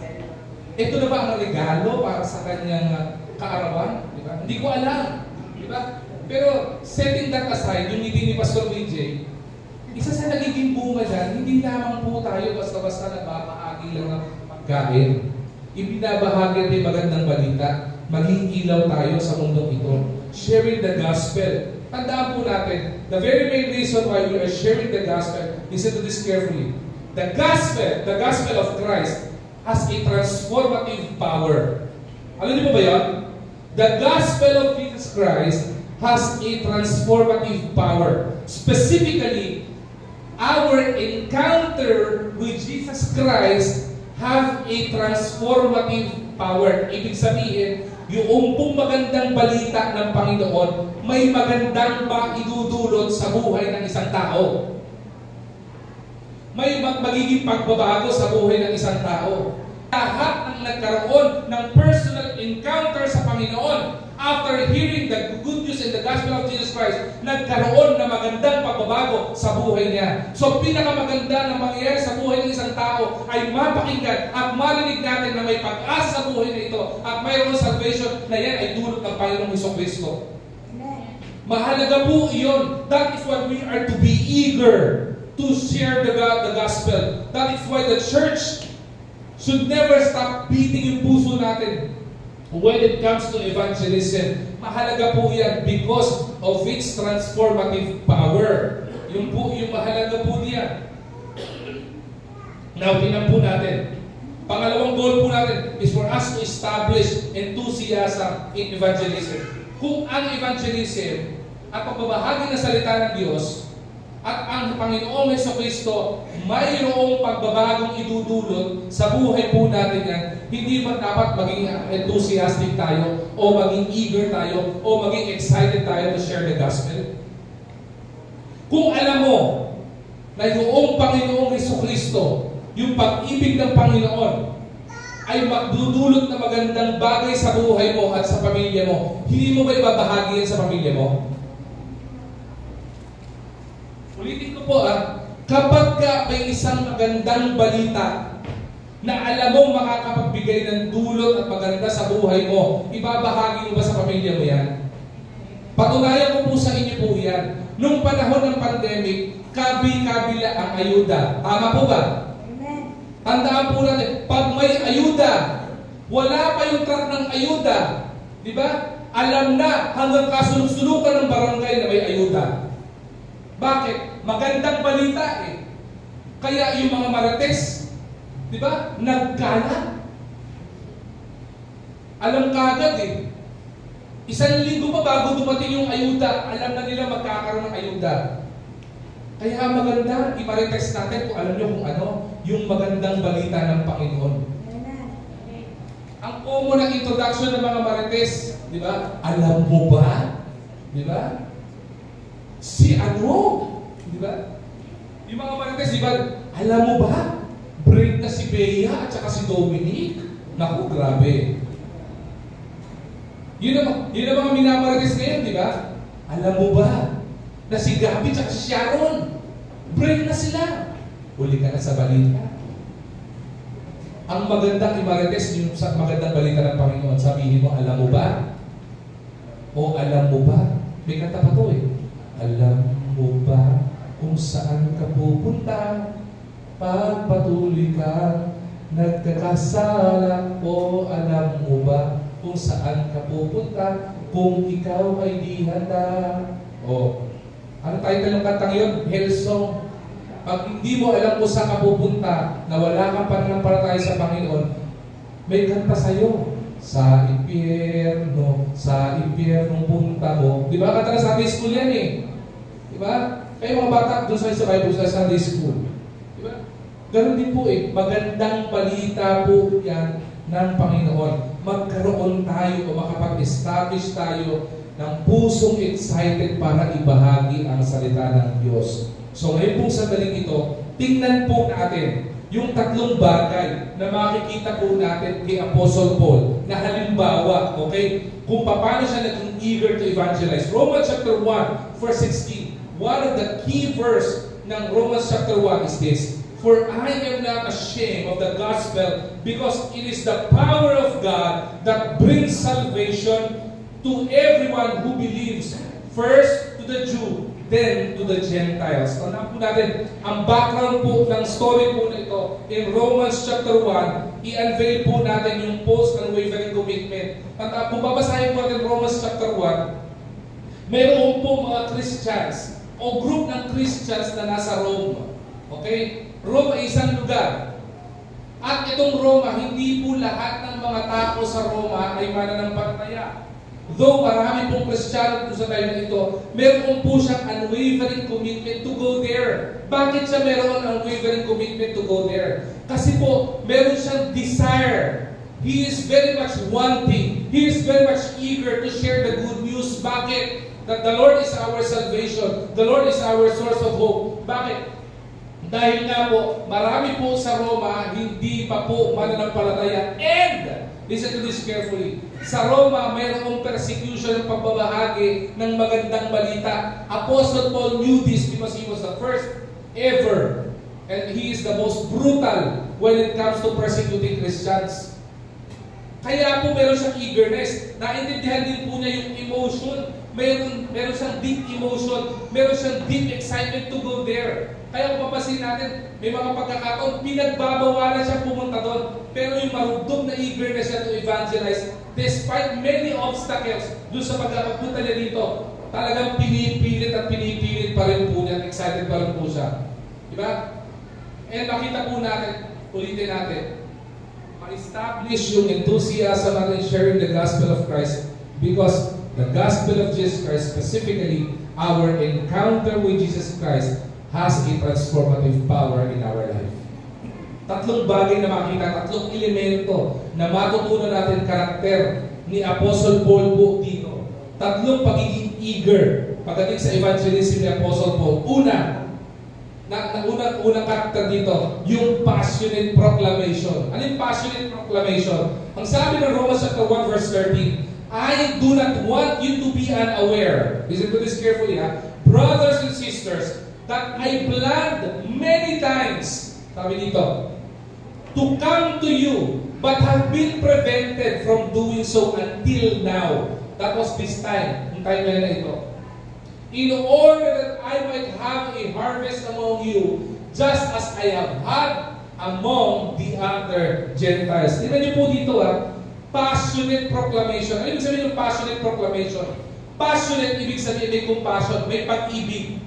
Ito na ba ang regalo para sa kanyang kaarawan? Diba? Hindi ko alam. Diba? Pero setting that aside, yung meeting ni Pastor BJ, isa sa nagiging bunga dyan, hindi lamang po tayo basta-basta nagpapahagi lang ng pagkain. Ibinabahagi natin magandang balita, maging ilaw tayo sa mundong ito. Sharing the gospel. Tandaan po natin, the very main reason why we are sharing the gospel, listen to this carefully. The gospel of Christ has a transformative power. Alam niyo ba yan? The gospel of Jesus Christ has a transformative power. Specifically, our encounter with Jesus Christ have a transformative power. Ibig sabihin, yung pong magandang balita ng Panginoon, may magandang maidudulot sa buhay ng isang tao. May magiging pagbabago sa buhay ng isang tao. Lahat ng nagkaroon ng personal encounter sa Panginoon, after hearing the good news and the gospel of Jesus Christ, nagkaroon ng magandang pagbabago sa buhay niya. So, pinakamaganda na mangyayari sa buhay ng isang tao ay mapakinggan at marinig natin na may pag-asa sa buhay na ito at mayroong salvation na yan ay dulot ng Panginoong Jesucristo. Mahalaga po iyon. That is what we are to be eager to share the gospel. That is why the church should never stop beating yung puso natin when it comes to evangelism. Mahalaga po yan because of its transformative power. Yung mahalaga po niya. Now, tingnan po natin. Pangalawang goal po natin is for us to establish enthusiasm in evangelism. Kung ang evangelism at pagbabahagi ng salita ng Diyos at ang Panginoong Jesucristo mayroong pagbabagong idudulot sa buhay po natin yan, hindi ba dapat maging enthusiastic tayo o maging eager tayo o maging excited tayo to share the gospel? Kung alam mo na yung Panginoong Jesucristo, yung pag-ibig ng Panginoon ay magdudulot na magandang bagay sa buhay mo at sa pamilya mo, hindi mo ba ibabahagi yan sa pamilya mo? Ulitin ko po kapag may isang magandang balita na alam mong makakapagbigay ng dulot at maganda sa buhay mo, ibabahagi mo ba sa pamilya mo yan? Patunayan ko po sa inyo po yan. Nung panahon ng pandemic, kabi-kabila ang ayuda. Tama po ba? Amen. Tandaan po natin, pag may ayuda, wala pa yung truck ng ayuda. Di ba? Alam na hanggang kasulok-sulukan ng barangay na may ayuda. Bakit? Magandang balita eh. Kaya yung mga marites, di ba? Nagkalat. Alam kagad eh. 1 linggo pa bago dumating yung ayuda, alam na nila magkakaroon ng ayuda. Kaya maganda, i-marites natin kung alam nyo kung ano, yung magandang balita ng Panginoon. Ang common ng introduction ng mga marites, di ba? Alam mo ba? Di ba? Si ano? Di ba? Yung mga marites, di ba? Alam mo ba? break na si Bea at saka si Dominic. Naku, grabe. Yun ang mga minamarites ngayon, di ba? Alam mo ba na si Gabi at si Sharon, break na sila. Huli ka na sa balita. Ang magandang imarites, yung magandang balita ng Panginoon, sabihin mo, alam mo ba? O alam mo ba? May kanta pa to eh. Alam mo ba kung saan ka pupunta? Pagpatuloy ka, nagkakasala. O alam mo ba kung saan ka pupunta? Kung ikaw ay di handa. O, ano title ng kantang yun? Hillsong. Pag hindi mo alam kung saan ka pupunta, na wala kang pananampalataya sa Panginoon, may kanta sa'yo. Sa impyerno punta mo. Di ba? Kanta na Sunday school yan eh. Di ba? Kayo mga bata, doon sa Bible, sa Sunday school. Di ba? Ganun din po eh. Magandang balita po yan ng Panginoon. Magkaroon tayo o makapag-establish tayo ng pusong excited para ibahagi ang salita ng Diyos. So ngayon pong sandaling ito, tingnan po natin yung tatlong bagay na makikita po natin kay Apostle Paul na halimbawa, okay, kung paano siya naging eager to evangelize. Romans chapter 1, verse 16. One of the key verse ng Romans chapter 1 is this: For I am not ashamed of the gospel, because it is the power of God that brings salvation to everyone who believes, first to the Jew, then to the Gentiles. Tandaan po natin, ang background po ng story po na ito, in Romans chapter 1, i-unveil po natin yung post-unwavering commitment. At kung babasahin po natin Romans chapter 1, mayroon po mga Christians, o group ng Christians na nasa Rome. Okay? Rome ay isang lugar. At itong Roma, hindi po lahat ng mga tao sa Roma ay mananampalataya. Though marami pong Kristiyano sa time na ito, meron po siyang unwavering commitment to go there. Bakit siya meron unwavering commitment to go there? Kasi po, meron siyang desire. He is very much wanting. He is very much eager to share the good news. Bakit? That the Lord is our salvation. The Lord is our source of hope. Bakit? Dahil nga po, marami po sa Roma, hindi pa po mananampalataya. And, listen to this carefully, sa Roma, mayroong persecution ng pagbabahagi ng magandang balita. Apostle Paul knew this because he was the first ever. And he is the most brutal when it comes to persecuting Christians. Kaya po meron siyang eagerness. Naintindihan din po niya yung emotion. Meron siyang deep emotion. Meron siyang deep excitement to go there. Kaya kung papasin natin, may mga pagkakataon, pinagbabawalan siya pumunta doon. Pero yung marugdog na eagerness niya to evangelize, despite many obstacles doon sa pagkakapunta niya dito, talagang pinipilit pa rin po niya, excited pa rin po siya. Diba? And makita po natin, ulitin natin, ma-establish yung enthusiasm natin sharing the gospel of Christ, because the gospel of Jesus Christ, specifically our encounter with Jesus Christ, has a transformative power in our life. Tatlong bagay na makita, tatlong elemento na matutunan natin karakter ni Apostle Paul po dito. Tatlong pagiging eager pagdating sa evangelism ni Apostle Paul. Unang karakter dito, yung passionate proclamation. Ano yung passionate proclamation? Ang sabi ng Romans chapter 1 verse 13, I do not want you to be unaware. Listen to this carefully, ha? Brothers and sisters, that I planned many times, sabi dito, to come to you, but have been prevented from doing so until now. That was this time, yung time na ito. In order that I might have a harvest among you, just as I have had among the other Gentiles. Tingnan niyo po dito, passionate proclamation. Ano ibig sabihin ng passionate proclamation? Passionate, ibig sabihin may compassion, may pag-ibig,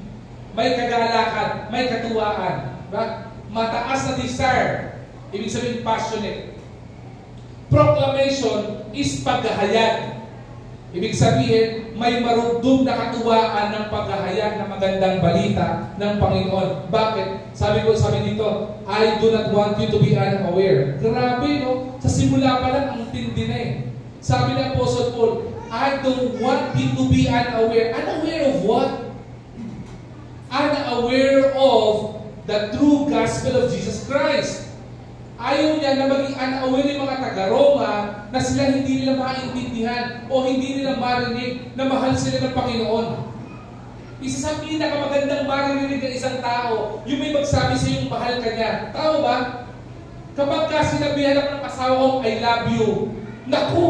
may kagalakan, may katuwaan. Diba? Mataas na desire. Ibig sabihin passionate. Proclamation is paghahayag. Ibig sabihin, may marugdog na katuwaan ng paghahayag ng magandang balita ng Panginoon. Bakit? Sabi dito, I do not want you to be unaware. Grabe, no? Sa simula pa lang, ang tindi na eh. Sabi ng Apostle Paul, I don't want you to be unaware. Unaware of what? Unaware of the true gospel of Jesus Christ. Ayaw niya na maging unaware yung mga taga-Roma na sila hindi nila maintindihan o hindi nila marinig na mahal sila ng Panginoon. Isa sa pinakamagandang marinig ng isang tao, yung may magsabi sa iyong mahal ka niya. Tama ba? Kapag ka sinabihan ako ng asawa ko, I love you, naku,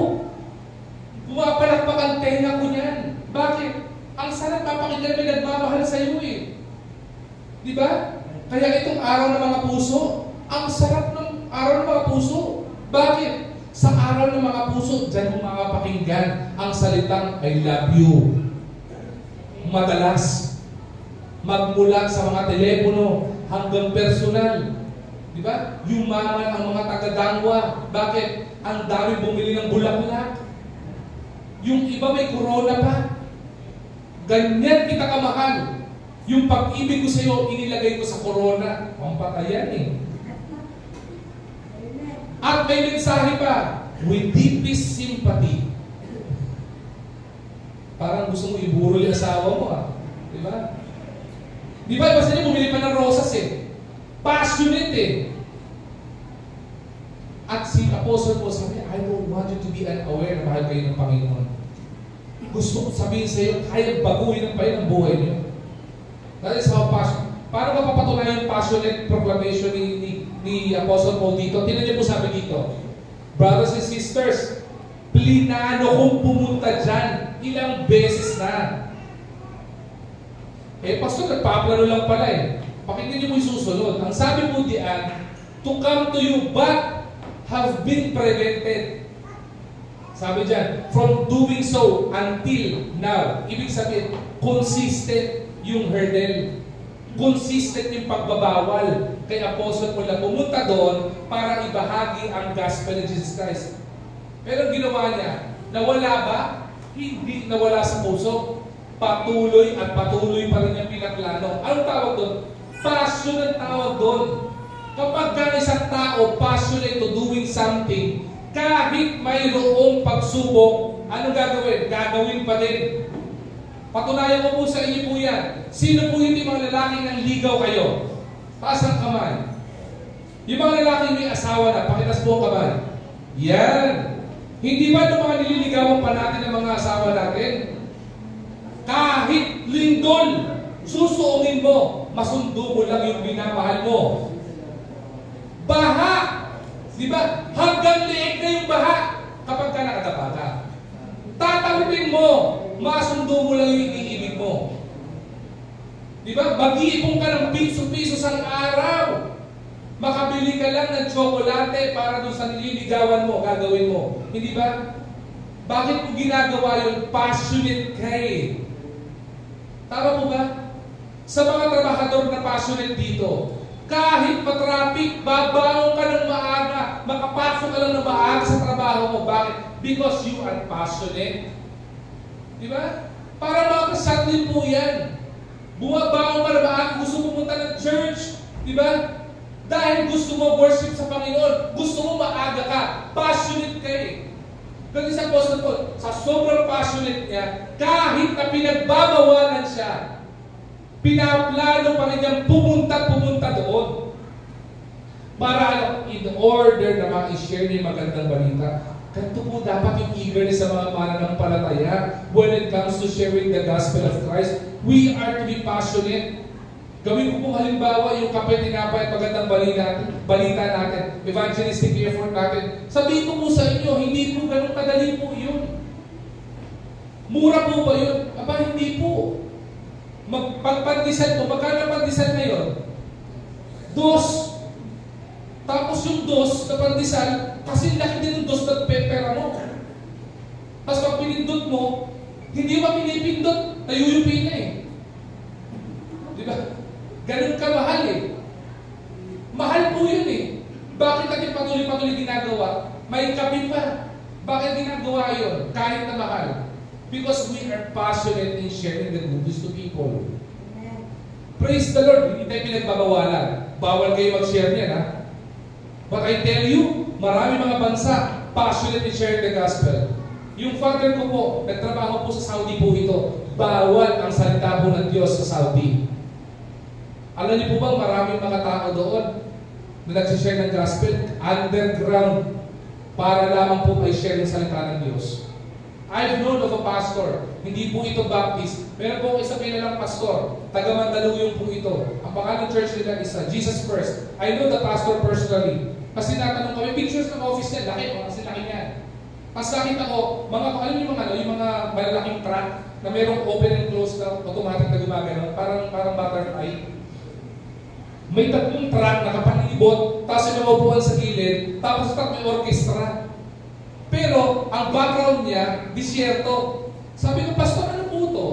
pumapalakpak ang tenga ko niyan. Bakit? Ang sarap papakinggan may nagmamahal sa iyo eh. Di ba? Kaya itong araw ng mga puso, ang sarap ng araw ng mga puso. Bakit? Sa araw ng mga puso, dyan mo makapakinggan ang salitang I love you. Madalas, magmula sa mga telepono hanggang personal. Di ba? Yumaman ang mga taga-Dangwa. Bakit? Ang dami bumili ng bulaklak. Yung iba may corona pa. Ganyan kita kamahal. Yung pag-ibig ko sa iyo, inilagay ko sa corona. Pampatayan eh. At may mensahe pa, with deepest sympathy. Parang gusto mo iburol yung asawa mo ah. Di ba? Di ba? Basta niya bumili pa ng rosas eh. Passionate eh. At si Apostle Paul sabi, I don't want you to be unaware na mahal kayo ng Panginoon. Gusto ko sabihin sa iyo, kaya baguhin ang buhay niyo. That is how passion. Paano mapapatunayan yung passionate proclamation ni Apostle Paul dito? Tingnan niyo po sabi dito. Brothers and sisters, plinano kong pumunta dyan. Ilang beses na. Eh, pastor, nagpaplano lang pala eh. Pakinggan niyo mo yung susunod. Ang sabi po diyan, to come to you but have been prevented. Sabi dyan, from doing so until now. Ibig sabihin, consistent yung hurdle. Consistent yung pagbabawal kay Apostle Paul na pumunta doon para ibahagi ang gospel ni Jesus Christ. Pero ginawa niya, nawala ba? Hindi nawala sa puso. Patuloy at patuloy pa rin yung pinaplano. Anong tawag doon? Passion ang tawag doon. Kapag ka isang tao passionate to doing something, kahit mayroong pagsubok, anong gagawin? Gagawin pa din. Patunayan ko po sa inyo po yan. Sino po hindi mga lalaki nang ligaw kayo? Taas ang kamay. Yung mga lalaki may asawa na, pakitas po ang kamay. Yan. Hindi ba itong mga nililigawan pa natin ng mga asawa natin? Kahit lindol, susuungin mo, masundo mo lang yung binamahal mo. Baha! Di ba? Hanggang liig na yung baha kapag ka nakadapa ka. Tatawin mo, masundo mo lang yung iniibig mo. Di ba? Mag-iipon ka ng piso-piso sa araw. Makabili ka lang ng tsokolate para doon sa nililigawan mo, gagawin mo. Hindi ba? Bakit mo ginagawa yun? Passionate ka eh. Tama po ba? Sa mga trabahador na passionate dito, kahit matraffic, babangon ka ng maaga, makapasok ka lang ng maaga sa trabaho mo. Bakit? Because you are passionate. Di ba? Para makasal din po yan. Bumabangon ka ng maaga, gusto pumunta ng church. Di ba? Dahil gusto mo worship sa Panginoon, gusto mo maaga ka, passionate ka eh. Kasi sa Apostle Paul, sa sobrang passionate niya, kahit na pinagbabawalan siya, pinaplano pa rin niyang pumunta doon. Para in order na ma-share niya yung magandang balita. Ganito po dapat yung eagerness sa mga mananampalataya when it comes to sharing the gospel of Christ. We are to be passionate. Gawin ko po halimbawa yung kape, tinapay at magandang balita natin, evangelistic effort natin. Sabihin ko po sa inyo, hindi po ganun kadali po yun. Mura po ba yun? Aba, hindi po. Pagpandisal po, magkano pandisal ngayon? 2. Tapos yung 2 na pandisal, kasi laki din yung 2 na pera mo. Tapos pag pinindot mo, hindi mo pinipindot, nayuyupi na eh. Di ba? Ganun ka mahal eh. Mahal po yun eh. Bakit natin patuloy-patuloy ginagawa? May kapi pa. Bakit ginagawa yun? Kahit na mahal. Because we are passionate in sharing the good news to people. Praise the Lord. Hindi tayo pinagbabawalan. Bawal kayo mag-share niyan ha. But I tell you, marami mga bansa passionate in sharing the gospel. Yung father ko po, nagtrabaho po sa Saudi po ito. Bawal ang salita po ng Diyos sa Saudi. Alam niyo po ba, maraming mga tao doon, na nagsishare ng gospel, underground, para lamang po ay share ng salita ng Diyos. I've known of a pastor, hindi po ito Baptist, meron po isang kilalang pastor, taga Mandaluyong po ito. Ang pangalan ng church nila is Jesus First. I know the pastor personally. Kasi natanong kami, pictures ng office niya, laki o, kasi laki niya. Pas nakita ko, alam niyo yung mga malalaking truck na merong open and close na automatic na gumagano, parang butterfly. May 3 truck na kapalibot, tapos yung mga upuan sa gilid, tapos may orchestra. Pero, ang background niya, disyerto. Sabi ko, Pastor, ano po ito?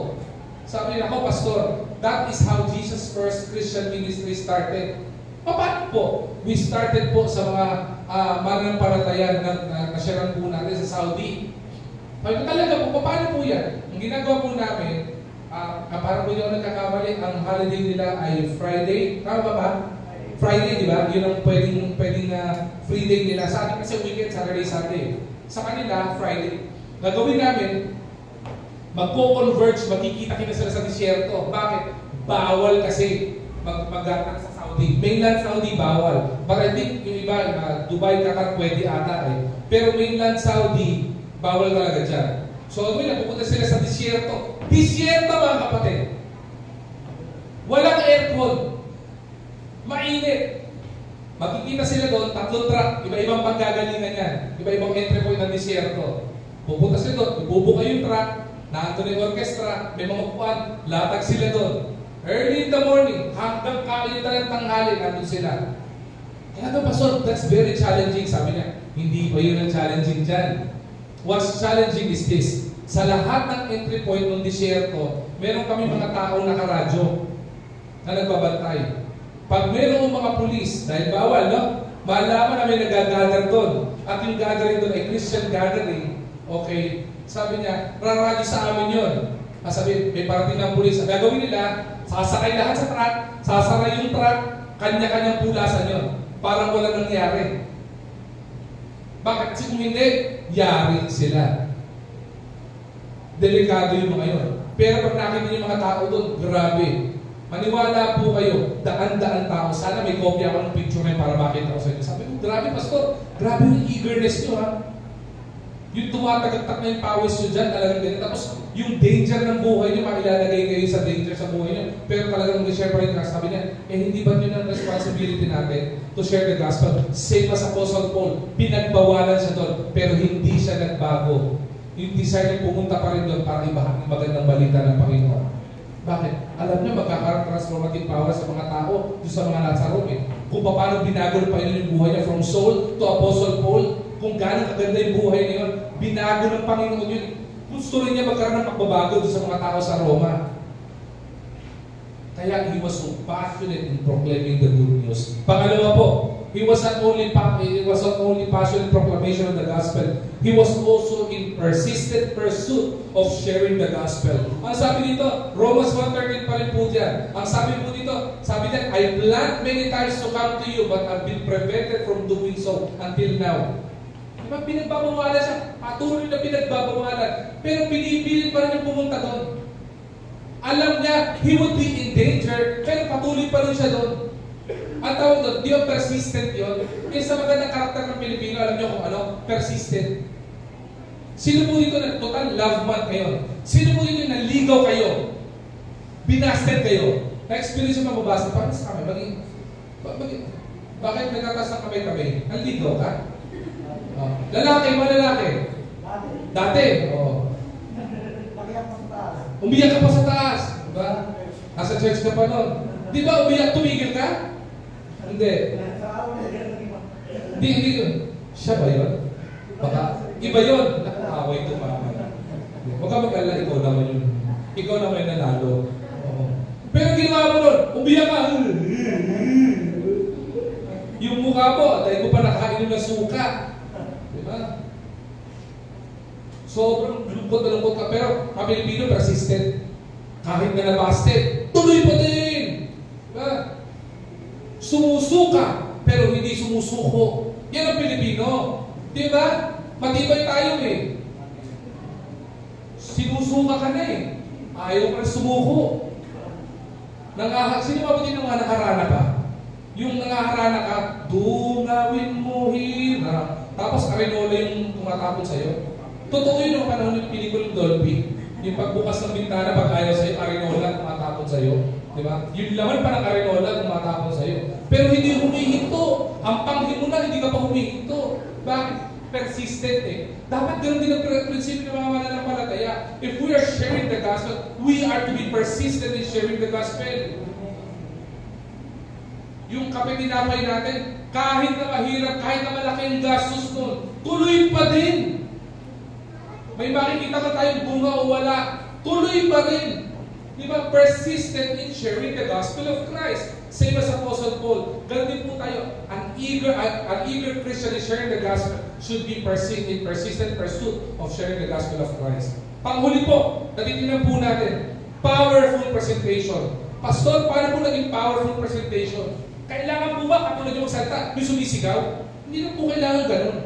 Sabi niya, ako, Pastor, that is how Jesus First Christian Ministry started. Paano po? We started po sa mga mananampalataya na nasyaran po natin sa Saudi. Sabi ko, talaga po, paano po yan? Ang ginagawa po namin, parang po yung nagkakamali, ang holiday nila ay Friday. Tama ba? Friday, di ba? Yun ang pwedeng free day nila. Sa atin kasi weekend, Saturday, Sunday. Sa kanila, Friday. Gagawin namin, magko-converge, makikita-kita sila sa disyerto. Bakit? Bawal kasi mag-anak sa Saudi. Mainland Saudi, bawal. But I think yung iba, Dubai, Qatar, pwede ata eh. Pero mainland Saudi, bawal talaga dyan. So, pupunta sila sa disyerto. Disyerto, mga kapatid. Walang aircon. Mainit. Makikita sila doon, 3 truck, iba-ibang panggagalingan yan. Iba-ibang entry point ng disyerto. Pupunta sila doon, ibubuka yung truck, naandun yung orchestra, may mga upuan, latag sila doon. Early in the morning, hanggang kainitan ng tanghali, nandun sila. Kaya ito, Pastor, that's very challenging. Sabi niya, hindi pa yun ang challenging dyan. What's challenging is this. Sa lahat ng entry point ng disyerto, meron kami mga taong nakaradyo na nagbabantay. Pag meron mga pulis, dahil bawal, no? Malaman na may nagagather doon. At yung gathering doon ay Christian gathering. Okay. Sabi niya, raradyo sa amin yun. Sabi, may parating ng pulis. Ang gagawin nila, sasakay lahat sa truck, sasara yung truck, kanya-kanyang pulasan yun. Parang walang nangyari. Bakit? Kasi kung hindi, yari sila. Delikado yung mga yun. Pero pag nakita yung mga tao doon, grabe. Maniwala po kayo, daan-daan tao. Sana may kopya ako ng picture na para makita ko sa inyo. Sabi ko, grabe Pastor, grabe yung eagerness nyo ha. Yung tumatagagtak na yung pawis nyo dyan, talagang ganyan. Tapos yung danger ng buhay nyo, mailalagay kayo sa danger sa buhay nyo. Pero talagang mag-share pa rin ka. Sabi niya, hindi ba yun ang responsibility natin to share the gospel? Same as Apostle Paul, pinagbawalan siya doon, pero hindi siya nagbago. Yung desire niya pumunta pa rin doon para ibahagi magandang balita ng Panginoon. Bakit? Alam niyo, magkakaroon transformative power sa mga tao, sa mga nasa Rome. Kung paano binago ng Panginoon yung buhay niya from Saul to Apostle Paul, kung gaano kaganda yung buhay niya yun, binago ng Panginoon yun. Gusto rin niya magkaroon ng pagbabago sa mga tao sa Roma. Kaya he was so passionate in proclaiming the good news. Pangalawa po, he was not only passionate in proclamation of the gospel, he was also in persistent pursuit of sharing the gospel. Ang sabi dito, Romans 1:13 pa rin po dyan. Ang sabi po dito, sabi niya, I planned many times to come to you, but I've been prevented from doing so until now. Diba, pinagbabawalan siya, patuloy na pinagbabawalan, pero pinipilit pa rin yung pumunta doon. Alam niya, he would be in danger, pero patuloy pa rin siya doon. Ang tawag doon, di ba persistent yun? Yung sa magandang karakter ng Pilipino, alam niyo kung ano? Persistent. Sino po dito na total love month ngayon? Sino po dito na ligaw kayo? Binasted kayo? Na-experience yung mababasa, parang sa kami, bakit nagtatas ng kamay-kamay? Naligaw ka? Oh. Lalaki, malalaki? Dati. Oh. Umiyak ka pa sa taas. Diba? Nasa church ka pa nun. Di ba umiyak, tumigil ka? Hindi. Hindi yun. Siya ba yun? Baka, iba yun. Nakakaway ito mama. Huwag ka mag-alala, ikaw naman yun. Ikaw naman yung nanalo. Oo. Pero ginawa mo nun, umiyak ka. Yung mukha mo, dahil mo pa nakainom ng suka. Diba? Sobrang lungkot na lungkot ka. Pero, mga Pilipino, persistent. Kahit na nabasted, tuloy pa din. Diba? Sumusuka, pero hindi sumusuko. Yan ang Pilipino. Diba? Matibay tayo eh. Sinusuka ka na eh. Ayaw ka na sumuko. Sino ba din ng mga nakarana pa? Yung nangaharana ka, dungawin mo hirap. Tapos arenola yung tumatapon sa'yo. Totoo yun yung panahon ng pelikulang Dolby. Yung pagbukas ng bintana pag ayaw sa'yo, arenola tumatapon sa'yo. Diba? Yung laman pa ng arenola tumatapon sa'yo. Pero hindi humihinto. Ang panghin mo na, hindi ka pa humihinto. Bakit? Persistent eh. Dapat ganoon din ang prinsipyo ng mga mananampalataya. If we are sharing the gospel, we are to be persistent in sharing the gospel. Yung kape tinapay natin, kahit na mahirap, kahit na malaki ang gastos nun, tuloy pa din. May makikita ka tayong bunga o wala, tuloy pa rin. Di ba? Persistent in sharing the gospel of Christ. Same as Apostle Paul. Ganun din po tayo. An eager Christian in sharing the gospel should be persistent pursuit of sharing the gospel of Christ. Panghuli po, natitingnan po natin, powerful presentation. Pastor, paano po naging powerful presentation? Kailangan po ba katulad yung salita, yung sumisigaw? Hindi na po kailangan ganun.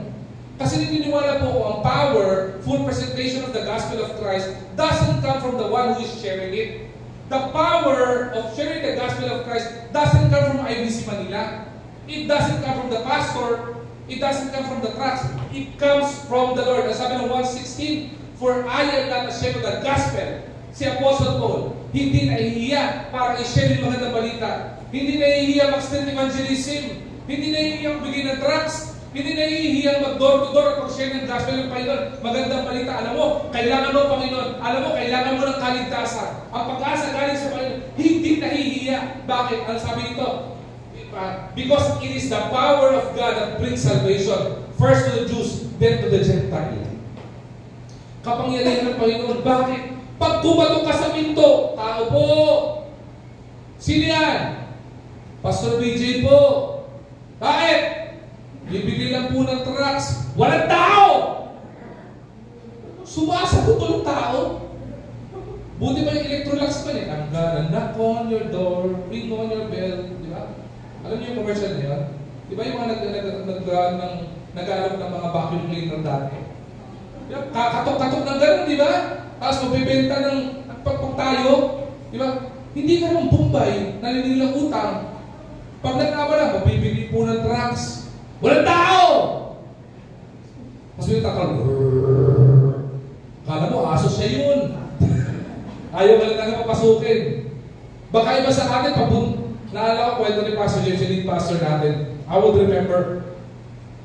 Kasi naniniwala po ko ang power, full presentation of the gospel of Christ doesn't come from the one who is sharing it. The power of sharing the gospel of Christ doesn't come from IBC Manila. It doesn't come from the pastor. It doesn't come from the tracts. It comes from the Lord. As sabi ng 1:16, for I am not ashamed of the gospel. Si Apostle Paul, hindi nahihiya para i-share yung magandang balita. Hindi nahihiya mag-street evangelism. Hindi nahihiya magbigay ng tracts. Hindi nahihiya mag-door-to-door at mag-share ng gospel ng Panginoon. Magandang balita. Alam mo, kailangan mo Panginoon. Alam mo, kailangan mo ng kaligtasan. Ang pag-asa galing sa Panginoon, hindi nahihiya. Bakit? Ano sabi ito? Because it is the power of God that brings salvation. First to the Jews, then to the Gentile. Kapangyarihan ng Panginoon. Bakit? Pag tumatok ka sa pinto, tao po. Sino yan? Pastor BJ po. Bakit? Bibili lang po ng trucks. Walang tao! Sumasagot ang tao. Buti pa yung Electrolux pa eh. I'm gonna knock on your door, ring on your bell. Di ba? Alam niyo yung commercial niya? Di ba yung mga nag-aalok ng mga vacuum cleaner dati? Kakatok-katok ng gano'n, di ba? Tapos mabibenta ng pagpag tayo. Di ba? Hindi ka ng Bombay, naninilang utang. Pag nagkama lang, mabibili po ng trucks. Walang tao! Mas may takal. Kala mo, aso siya yun. Ayaw ka lang papasukin. Baka iba sa atin, naalala ko kwento ni Pastor James, yung lead pastor natin. I would remember,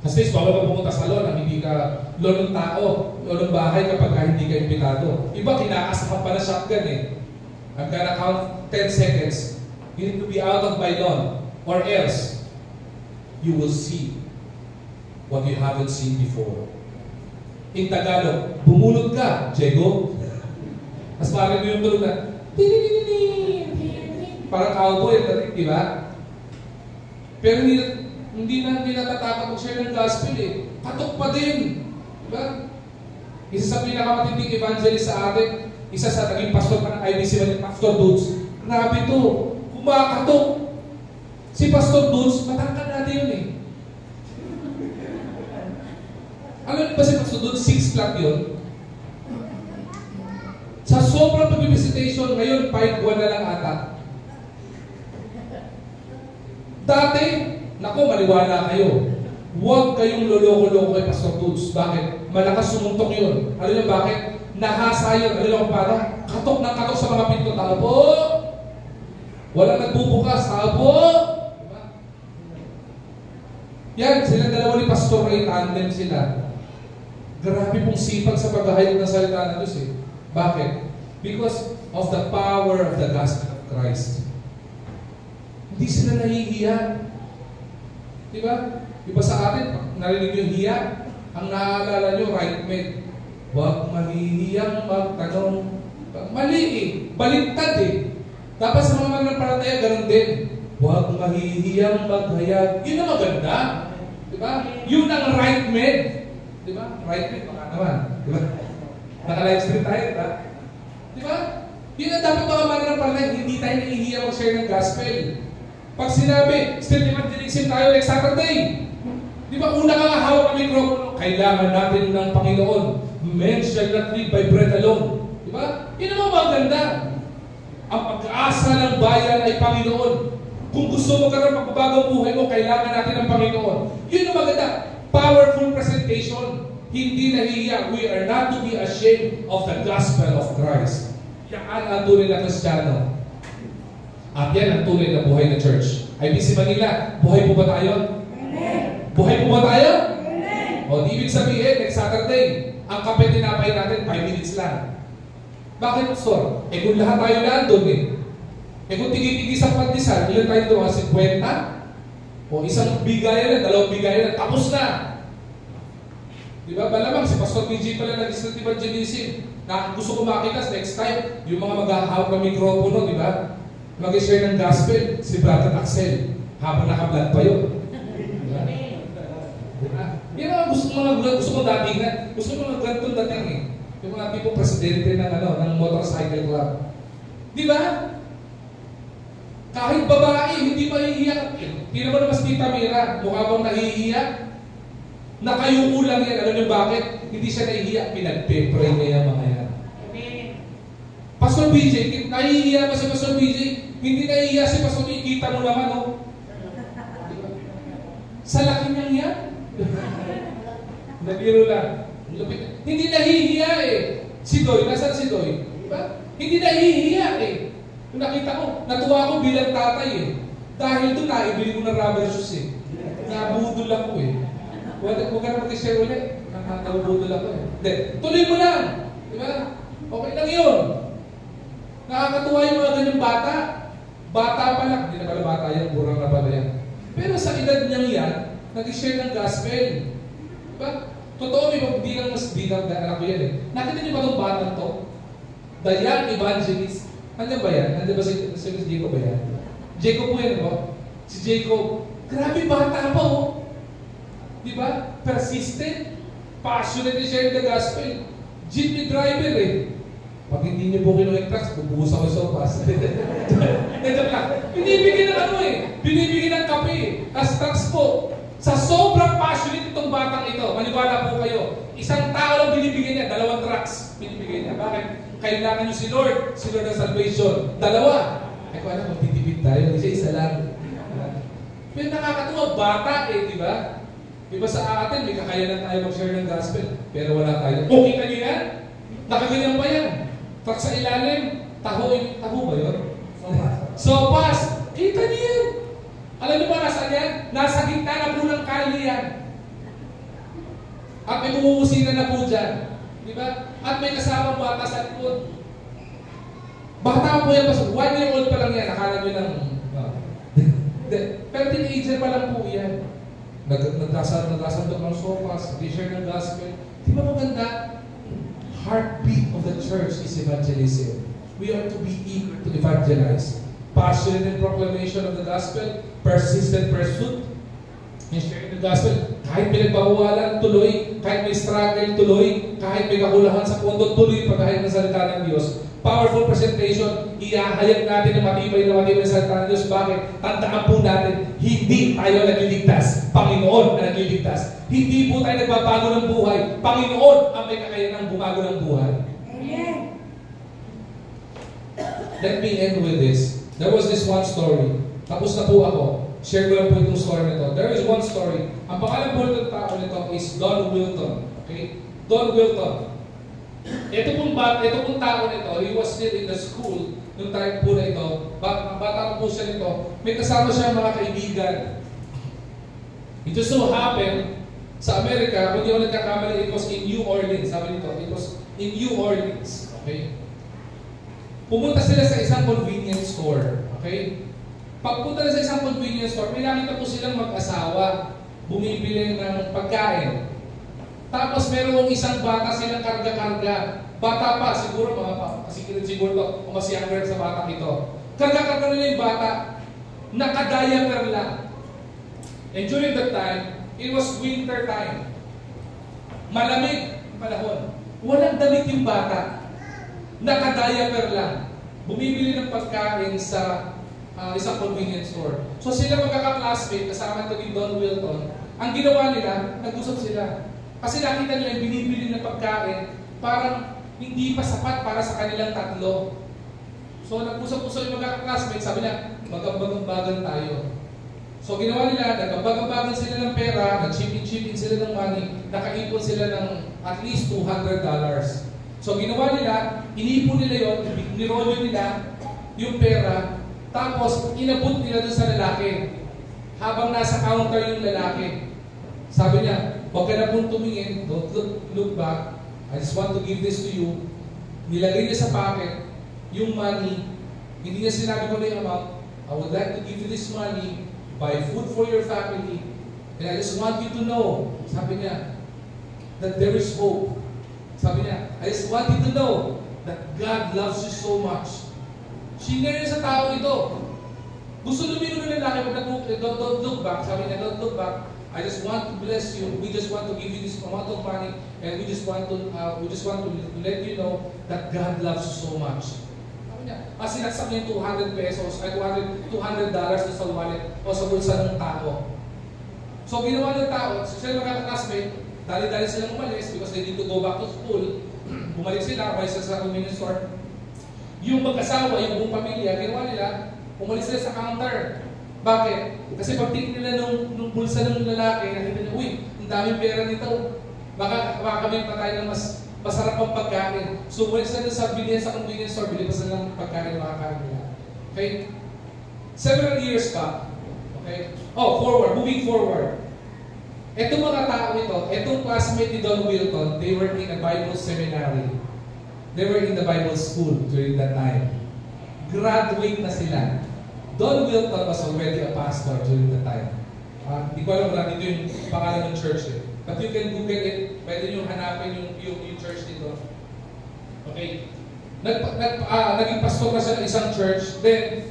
kasi bago ka pumunta sa lon, hindi ka lon ng tao, lon ng bahay kapag hindi ka imbitado. Iba, kinakasakan pa na shotgun eh. I'm gonna count 10 seconds. You need to be out of my lawn, or else you will see what you haven't seen before. In Tagalog, bumulot ka, Diego. Mas parang yung tulog na, parang cowboy, di ba? Pero hindi natatakot mag-share ng gospel eh. Katok pa din. Di ba? Isa sa pinakamatinding evangelist sa atin, isa sa naging pastor pa ng IBC, Pastor Dudes. Grabe to. Kumakatok. Si Pastor Dudes, matangkad natin yun eh. Alam niyo ba si Pastor Dudes, 6 flat yun? Sa sobrang pag-visitation, ngayon 5 buwan na lang ata. Dati, naku, maniwala kayo. Huwag kayong loloko-loko kay Pastor Dudes. Bakit? Malakas sumuntok yun. Alam niyo bakit? Nahasa yun. Alam niyo kung paano? Katok ng katok sa mga pinto. Tao po! Walang nagbubukas. Tao po! Diba? Yan, sila dalawa ni Pastor Ray, tandem sila. Grabe pong sipag sa paghahayag ng salita ng Diyos eh. Bakit? Because of the power of the gospel of Christ. Hindi sila nahihiya. Diba? Diba sa atin, narinig yung hiya? Ang naaalala nyo, right mate. Huwag mahihiyang magtanong. Mali eh. Baliktad eh. Dapat sa mga mananampalataya, ganun din. Huwag mahihiyang maghayag. Yun ang maganda. Diba? Yun ang right mate. Diba? Right mate, baka naman. Diba? Naka-live stream tayo, diba? Diba? Yun ang dapat mga mananampalataya. Hindi tayo nahihiya mag-share ng gospel. Pag sinabi, street evangelism tayo next Saturday. Di ba, una ka nga hawak ng mikropono, kailangan natin ng Panginoon. Men shall not live by bread alone. Di ba? Yun naman maganda. Ang pag-asa ng bayan ay Panginoon. Kung gusto mo karoon magbabago buhay mo, kailangan natin ng Panginoon. Yun ang maganda. Powerful presentation. Hindi nahihiya. We are not to be ashamed of the gospel of Christ. Yan ang tunay na Kristiyano. At yan ang tunay na buhay na church. IBC Manila, buhay po ba tayo? Amen. Buhay po ba tayo? Amen. O, di ibig sabihin, next Saturday, ang kape tinapay natin, 5 minutes lang. Bakit, Pastor? Kung lahat tayo nandun kung tigi-tigi sa pandesal, ilan tayo doon? 50? O isang bigayan na, 2 bigayan na, tapos na. Diba? Malamang si Pastor PG pala nag-Islamic Evangelism. Na gusto ko makita next time, yung mga maghahawak ng mikropono, di ba? Mag-share ng gospel, si Brother Axel. Habang naka-vlog pa yun. Diba? Yan ang gusto mo dating na. Gusto mo ng gantong dating Yung mga tipo presidente ng motorcycle club. Di ba? Kahit babae, hindi mahihiyak. Hindi naman mas Tita Mira, mukha bang nahihiyak? Nakayuko lang yan. Alam niyo bakit? Hindi siya nahihiyak. Pinagpe-pray niya yung mga yan. Pastor BJ, nahihiya ba si Pastor BJ? Hindi nahihiya si Pastor BJ. Kita mo naman, no? Sa laki niyang yan. Nabiro lang. Hindi nahihiya Si Doy, nasaan si Doy? Diba? Hindi nahihiya Kung nakita ko, natuwa ko bilang tatay Dahil doon naibili ko ng rubber shoes Nabudol ako Huwag ka na mag-share ulit. Nabudol ako Hindi, tuloy mo lang. Diba? Okay lang yun. Nakakatuwa yung mga ganyang bata. Bata pa lang. Hindi na pala bata yan, burang na pala yan. Pero sa edad niyang yan, nag-share ng gospel. Diba? Totoo, hindi lang mas bilang na anak ko yan Nakita niyo ba itong batang to? The Young Evangelist. Nandiyan ba yan? Nandiyan ba si Jacob ba yan? Jacob po yan, Si Jacob. Grabe bata pa, Diba? Persistent. Passionate in sharing the gospel. Jeepney driver, Pag hindi niyo po kinuha yung trucks, bubuhos ako sa opas. Binibigyan ng binibigyan ng kape. As trucks po. Sa sobrang passionate itong batang ito, maniwala po kayo, isang tao lang binibigyan niya, 2 trucks binibigyan niya. Bakit? Kailangan niyo si Lord ng salvation. 2. Kung alam, magtitipid tayo, isa lang. Pero nakakatuwa, bata di ba? Diba sa atin, may kakayanan tayo mag-share ng gospel, pero wala tayo. Okay ka niyo yan? Nakaganyan pa yan. Truck sa ilalim, taho ba yun? Sopas. Kita niyo yan. Alam niyo ba nasa yan? Nasa gitna na po ng kali yan. At may umuusinan na po dyan. Diba? At may kasama bata sa likod. Bata po yan, 1 year old pa lang yan. Akala nyo lang. Pero teenager pa lang po yan. Nagkasandok ng sopas, nag-share ng gospel. Di ba maganda? Heartbeat of the church is evangelism. We are to be eager to evangelize. Passionate in proclamation of the gospel, persistent pursuit in sharing the gospel. Kahit pinagbawalan, tuloy. Kahit may struggle, tuloy. Kahit may kakulahan sa pondo, tuloy paghahayag ng salita ng Diyos. Powerful presentation, ihahayag natin na matibay na salita ng Diyos. Bakit? Tandaan po natin, hindi tayo nagliligtas. Panginoon ang nagliligtas. Hindi po tayo nagbabago ng buhay. Panginoon ang may kakayanang bumago ng buhay. Amen. Let me end with this. There was this one story. Tapos na po ako. Share ko lang po itong story nito. There is one story. Ang pangalan po itong tao nito is Don Wilton. Okay? Don Wilton. Ito pong tao nito, he was still in the school nung time po na ito. Bata po siya nito. May kasama siya mga kaibigan. It just so happened, sa Amerika, kung di ako nagkakamali, it was in New Orleans. Sabi nito, it was in New Orleans. Okay? Pumunta sila sa isang convenience store. Okay? Pagpunta na sa isang convenience store, may nakita po silang mag-asawa, bumibili ng pagkain. Tapos meron isang bata silang karga-karga. Bata pa, siguro siguro to, o mas younger sa bata ito. Karga-karga nila yung bata, nakadiaper lang. And during that time, it was winter time. Malamig ang panahon. Walang damit yung bata. Nakadiaper lang. Bumibili ng pagkain sa isang convenience store. So sila magkaka-classmate, kasama ito ni Don Wilton. Ang ginawa nila, nag-usap sila. Kasi nakita nila yung binibili ng pagkain, parang hindi pa sapat para sa kanilang tatlo. So So nag-usap-usap yung mga classmates, sabi niya, magkambag-ambagan tayo. So ginawa nila, nagkambag-ambagan sila ng pera, nag-chip-in sila ng money, nakaipon sila ng at least $200. So ginawa nila, inipon nila yun, nirolyo nila yung pera, tapos inabot nila doon sa lalaki. Habang nasa counter yung lalaki, sabi niya, huwag ka na pong tumingin, don't look back, I just want to give this to you. Nilagay niya sa pocket yung money, hindi niya sinabi ko na yung amount. I would like to give you this money, buy food for your family, and I just want you to know, sabi niya, that there is hope. Sabi niya, I just want you to know that God loves you so much. Shinare niya sa tao ito. Gusto lumingon ng lalaki, don't look back. Sabi niya, don't look back. I just want to bless you. We just want to give you this amount of money, and we just want to let you know that God loves you so much. Sabi niya, sinaksak niya yung $200 ay $200 sa wallet o sa bulsa ng tao. So ginawa ng tao, sila mga classmate, dali-dali silang umalis because they need to go back to school. Bumalik sila, umalis sila sa convenience store. Yung mag-asawa, yung buong pamilya, ginawa nila, umalis sila sa counter. Bakit? Kasi pagtingin nila nung bulsa ng lalaki, nakita nila, uy, ang daming pera nito. Baka kami pa tayo ng mas masarap ang pagkain. So, umalis sila sa convenience store, bili pa sila ng pagkain na makakain nila. Okay? Several years back. Okay? Moving forward. Itong mga tao ito, itong classmate ni Don Wilton, they were in a Bible seminary. They were in the Bible school during that time. Graduate na sila. Don Wilton was already a pastor during the time. Di ko alam na dito yung pangalan ng church eh. But you can Google it. Pwede nyo hanapin yung church dito. Okay. Naging pastor na siya ng isang church. Then,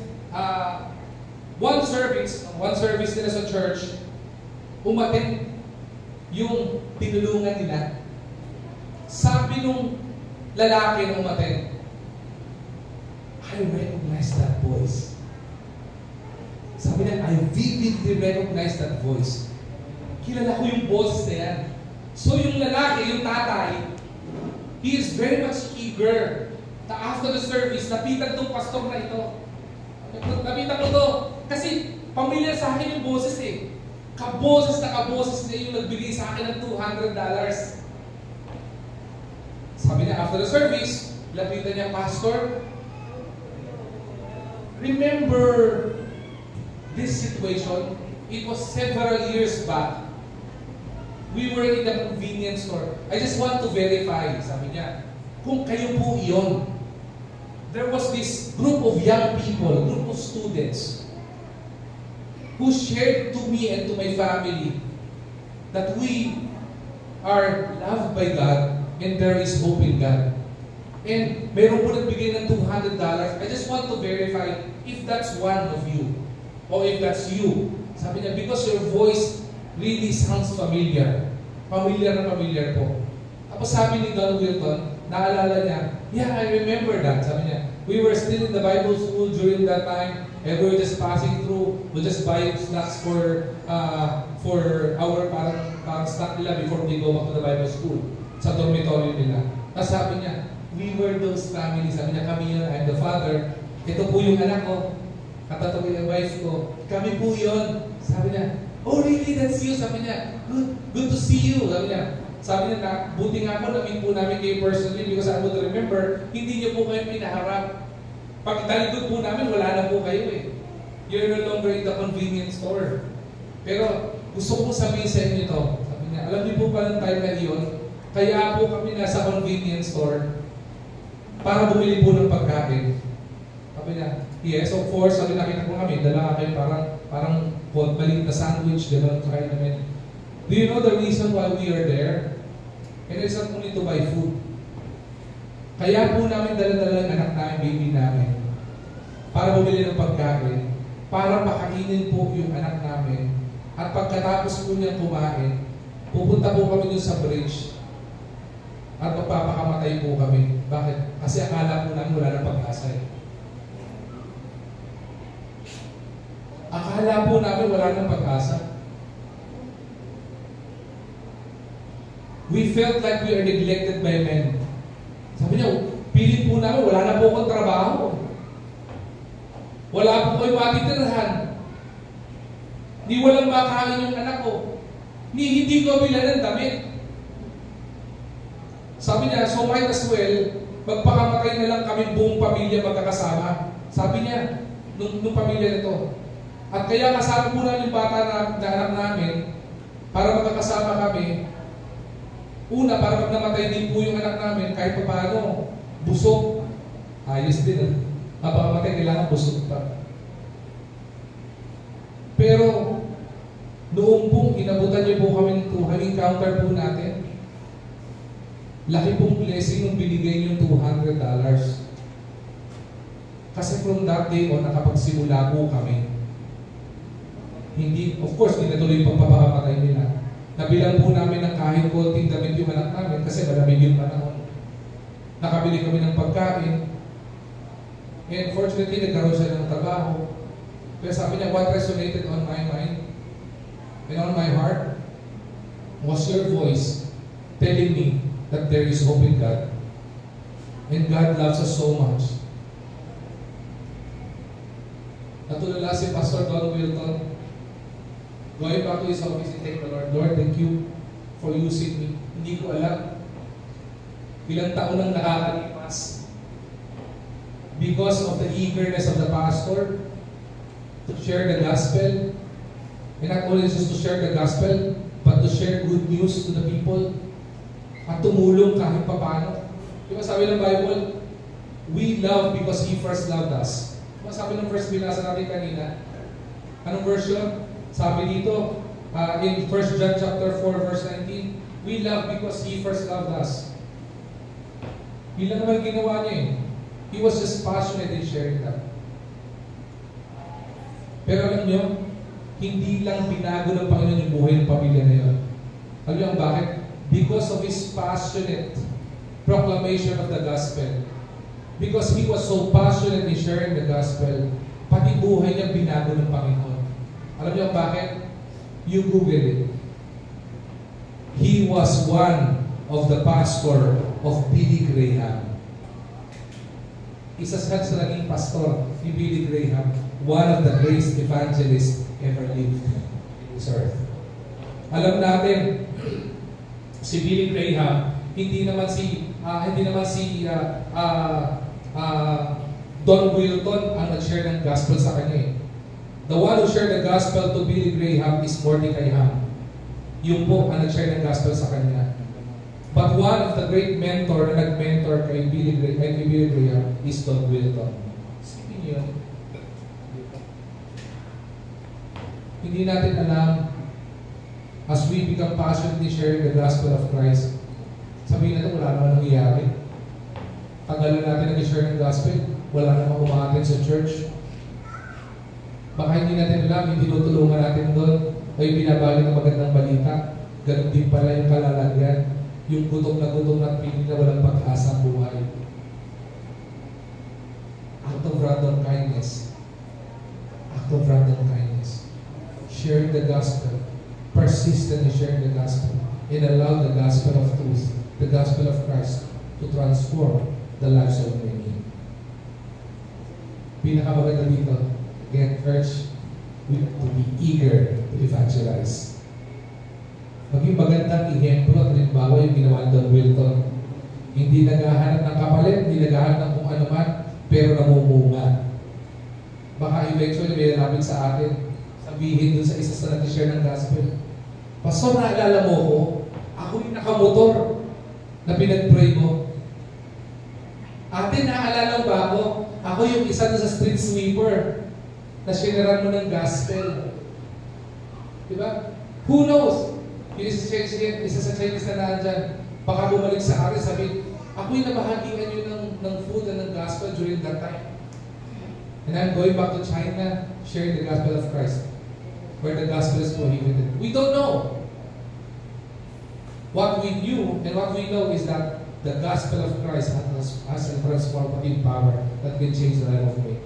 one service nila sa church, umatin yung tinulungan nila. Sabi nung lalaki na umatin, I recognize that voice. Sabi niya, I vividly recognize that voice. Kilala ko yung boses na yan. So yung lalaki, yung tatay, he is very much eager na after the service, napitan tong pastor na ito. Napitan ko to. Kasi pamilya sa akin yung boses eh. Kaboses na yung nagbigay sa akin ng $200. Sabi niya, after the service, lapitan niya, Pastor, remember this situation? It was several years back. We were in the convenience store. I just want to verify, sabi niya, kung kayo po iyon. There was this group of young people, group of students, who shared to me and to my family that we are loved by God and there is hope in God. And meron po nagbigay ng $200. I just want to verify if that's one of you or if that's you. Sabi niya, because your voice really sounds familiar. Familiar na familiar po. Tapos sabi ni Don Wilton, naalala niya, yeah, I remember that. Sabi niya, we were still in the Bible school during that time. And we were just passing through, we just buy snacks for our parang snack nila before they go back to the Bible school sa dormitory nila. Tapos sabi niya, we were those families. Sabi niya, kami yun, I'm the father. Ito po yung anak ko. Katatabi yung wife ko. Kami po yun. Sabi niya, oh really, that's you? Sabi niya, good to see you. Sabi niya, buti nga po na-meet po namin kayo personally because I would remember, hindi niyo po kayo pinaharap. Pag talikod po namin, wala na po kayo eh. You're no longer in the convenience store. Pero gusto ko sabihin sa inyo ito. Sabi niya, alam niyo po pa ng time na iyon, kaya po kami nasa convenience store para bumili po ng pagkain. Sabi niya, yes, of course, sabi nakita ko kami, dala kayo parang maliit na sandwich, gano'n kain namin. Do you know the reason why we are there? And it's not only to buy food. Kaya po namin dala-dala ng anak namin, baby namin, para bumili ng pagkain, para pakainin po yung anak namin. At pagkatapos po niya kumain, pupunta po kami dun sa bridge at magpapakamatay po kami. Bakit? Kasi akala po namin wala ng pag-asa eh. Akala po namin wala ng pag-asa. We felt like we are neglected by men. Sabi niya, pilit po namin, wala na po akong trabaho. Wala po kayo matitirhan. Ni walang makain yung anak ko. Ni hindi ko bilan ng damit. Sabi niya, so might as well, magpakamatay na lang kami buong pamilya magkakasama. Sabi niya, nung pamilya nito. At kaya kasama po na yung bata na anak namin, para magkakasama kami. Una, para pag namatay din po yung anak namin, kahit pa paano, busog. Ayos din. Mapakamatay, kailangan busog pa. Pero, noong pong inabutan niyo po kami nito, encounter po natin, laki pong blessing nung binigay niyo $200. Kasi from that day on, nakapagsimula po kami. Hindi, of course, hindi natuloy yung pagpapakamatay nila. Nabilang po namin ng kahit konting damit yung anak namin kasi malamig yung panahon. Nakabili kami ng pagkain. And fortunately, nagkaroon siya ng trabaho. Pero sabi niya, what resonated on my mind and on my heart was your voice telling me that there is hope in God. And God loves us so much. Natulala si Pastor Don Wilton. Going back to his office and thank the Lord. Lord, thank you for using me. Hindi ko alam ilang taon nang nakakalipas because of the eagerness of the pastor to share the gospel. And not only just to share the gospel, but to share good news to the people. At tumulong kahit papano. Diba sabi ng Bible, we love because He first loved us. Diba sabi ng verse binasa natin kanina? Anong version? Sabi dito, in 1 John chapter 4 verse 19, we love because He first loved us. Yun lang naman ginawa niya eh. He was just passionate in sharing that. Pero alam niyo, hindi lang binago ng Panginoon yung buhay ng pamilya na yun. Alam niyo ang bakit? Because of His passionate proclamation of the gospel. Because He was so passionate in sharing the gospel, pati buhay niya binago ng Panginoon. Alam niyo bakit? You Google it. He was one of the pastor of Billy Graham. Isa sa naging pastor ni Billy Graham, one of the greatest evangelists ever lived in this earth. Alam natin, si Billy Graham, hindi naman si Don Wilton ang nag-share ng gospel sa kanya eh. The one who shared the gospel to Billy Graham is Mordecai Ham. Yung po ang nag-share ng gospel sa kanya. But one of the great mentor na nag-mentor kay Billy Graham is Don Wilton. Sige niyo. Hindi natin alam, as we become passionately sharing the gospel of Christ, sabihin natin wala naman nangyayari. Tagalan natin nag-share ng gospel, wala namang umatin sa church. Baka hindi natin alam, hindi tinutulungan natin doon, ay binabalik ng magandang balita. Ganun din pala yung kalalagyan. Yung gutom na piling na walang pag-asa ang buhay. Act of random kindness. Act of random kindness. Sharing the gospel. Persistently sharing the gospel. And allow the gospel of truth, the gospel of Christ, to transform the lives of many. Pinakamaganda dito, get urged to be eager to evangelize. Maging magandang ehemplo at halimbawa yung ginawa ni Don Wilton. Hindi naghahanap ng kapalit, hindi naghahanap ng kung ano man, pero namumunga. Baka eventually may nalapit sa atin, sabihin dun sa isa sa nag-share ng gospel, Pastor, naalala mo ko, ako yung nakamotor na pinag-pray mo. Ate, naalala mo ba ako? Ako yung isa na sa street sweeper na sineran mo ng gospel. Diba? Who knows? Yung isa sa Chinese na nandyan, baka bumalik sa akin, sabi, ako yung nabahagian yun ng food and ng gospel during that time. And I'm going back to China, sharing the gospel of Christ, where the gospel is prohibited. We don't know. What we knew and what we know is that the gospel of Christ has a transformative power that can change the life of many.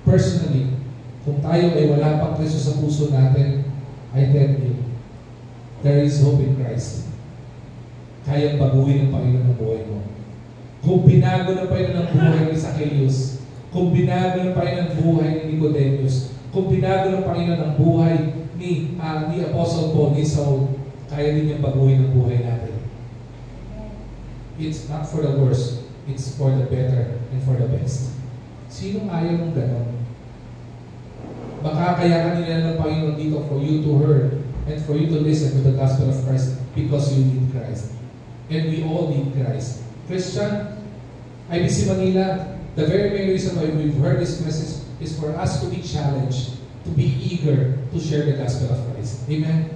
Personally, kung tayo ay wala pang Kristo sa puso natin, I tell you, there is hope in Christ. Kayang baguhin ng Panginoon ang buhay mo. Kung binago ng Panginoon ang buhay ni Zacchaeus, Kung binago ng Panginoon ang buhay ni Nicodemus, kung binago ng Panginoon ang buhay ni Apostle Paul, ni Saul, kaya din niyang baguhin ang buhay natin. It's not for the worse, it's for the better and for the best. Sinong ayaw ng ganon? Baka kaya kanila ng Panginoon dito for you to hear and for you to listen to the gospel of Christ because you need Christ. And we all need Christ. Christian, IBC Manila, the very main reason why we've heard this message is for us to be challenged, to be eager to share the gospel of Christ. Amen?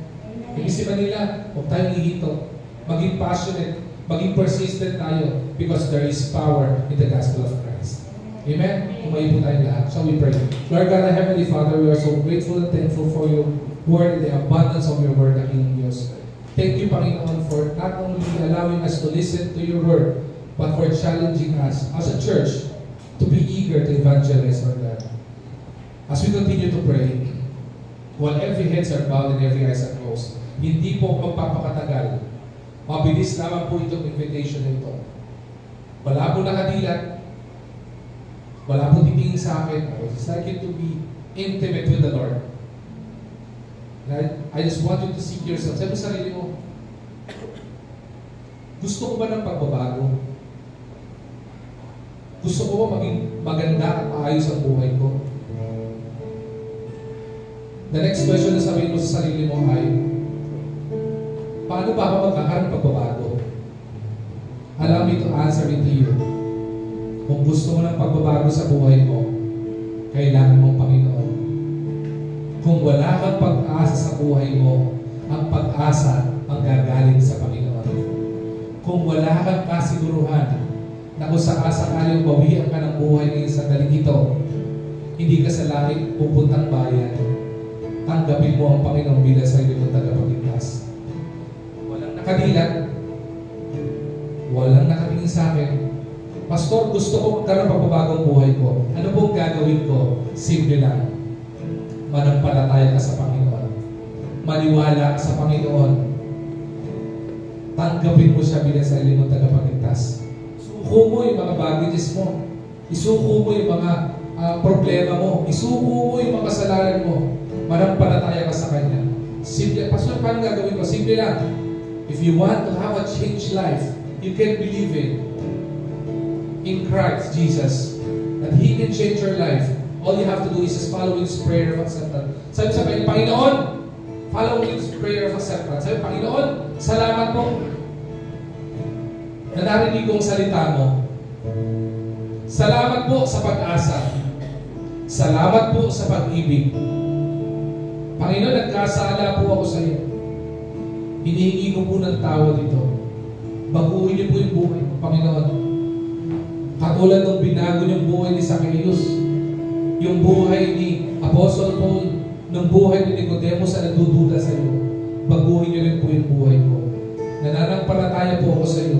IBC Manila, huwag tayong hihinto. Maging passionate, maging persistent tayo because there is power in the gospel of Christ. Amen? Umayin po tayong lahat. Shall we pray? Lord God, our Heavenly Father, we are so grateful and thankful for your word and the abundance of your word, King Diyos. Thank you, Panginoon, for not only allowing us to listen to your word, but for challenging us as a church to be eager to evangelize, Lord God. As we continue to pray, while every heads are bowed and every eyes are closed, hindi po magpapakatagal. Mabilis naman po itong invitation na ito. Wala po nakadilat. Wala po titingin sa akin. I would just like you to be intimate with the Lord. Right? I just want you to seek yourself. Sabi sa sarili mo, gusto ko ba ng pagbabago? Gusto ko ba maging maganda at maayos ang buhay ko? The next question na sabihin mo sa sarili mo ay, paano ba ako magkakaroon ng pagbabago? Allow me to answer it to you. Kung gusto mo ng pagbabago sa buhay mo, kailangan mong Panginoon. Kung wala kang pag-asa sa buhay mo, ang pag-asa ang gagaling sa Panginoon. Kung wala kang kasiguruhan na kung sakasakaling bawian ka ng buhay ngayong sandaling ito, hindi ka sa langit pupuntang bayan, tanggapin mo ang Panginoon bilang sarili mong tagapagligtas. Walang nakadilat, walang nakatingin sa akin, Pastor, gusto ko magkaroon pagbabagong buhay ko. Ano pong gagawin ko? Simple lang. Manampalataya ka sa Panginoon. Maniwala ka sa Panginoon. Tanggapin mo siya bilang sarili mong tagapagligtas. Isuko mo yung mga baggages mo. Isuko mo yung mga problema mo. Isuko mo yung mga kasalanan mo. Manampalataya ka sa Kanya. Simple. Pastor, paano gagawin ko? Simple lang. If you want to have a changed life, you can believe in Christ Jesus, that He can change your life. All you have to do is just follow His prayer of acceptance. Sabi sa Panginoon, follow His prayer of acceptance. Sabi, Panginoon, salamat po na narinig kong salita mo. Salamat po sa pag-asa. Salamat po sa pag-ibig. Panginoon, nagkasala po ako sa iyo. Hinihingi ko po ng tawad ito. Baguhin niyo po yung buhay mo, Panginoon. Katulad ng binago niyong buhay ni Zacchaeus, yung buhay ni Apostle Paul, ng buhay ni Nicodemus na nagdududa sa iyo. Baguhin niyo rin po yung buhay ko. Nananampalataya po ako sa iyo.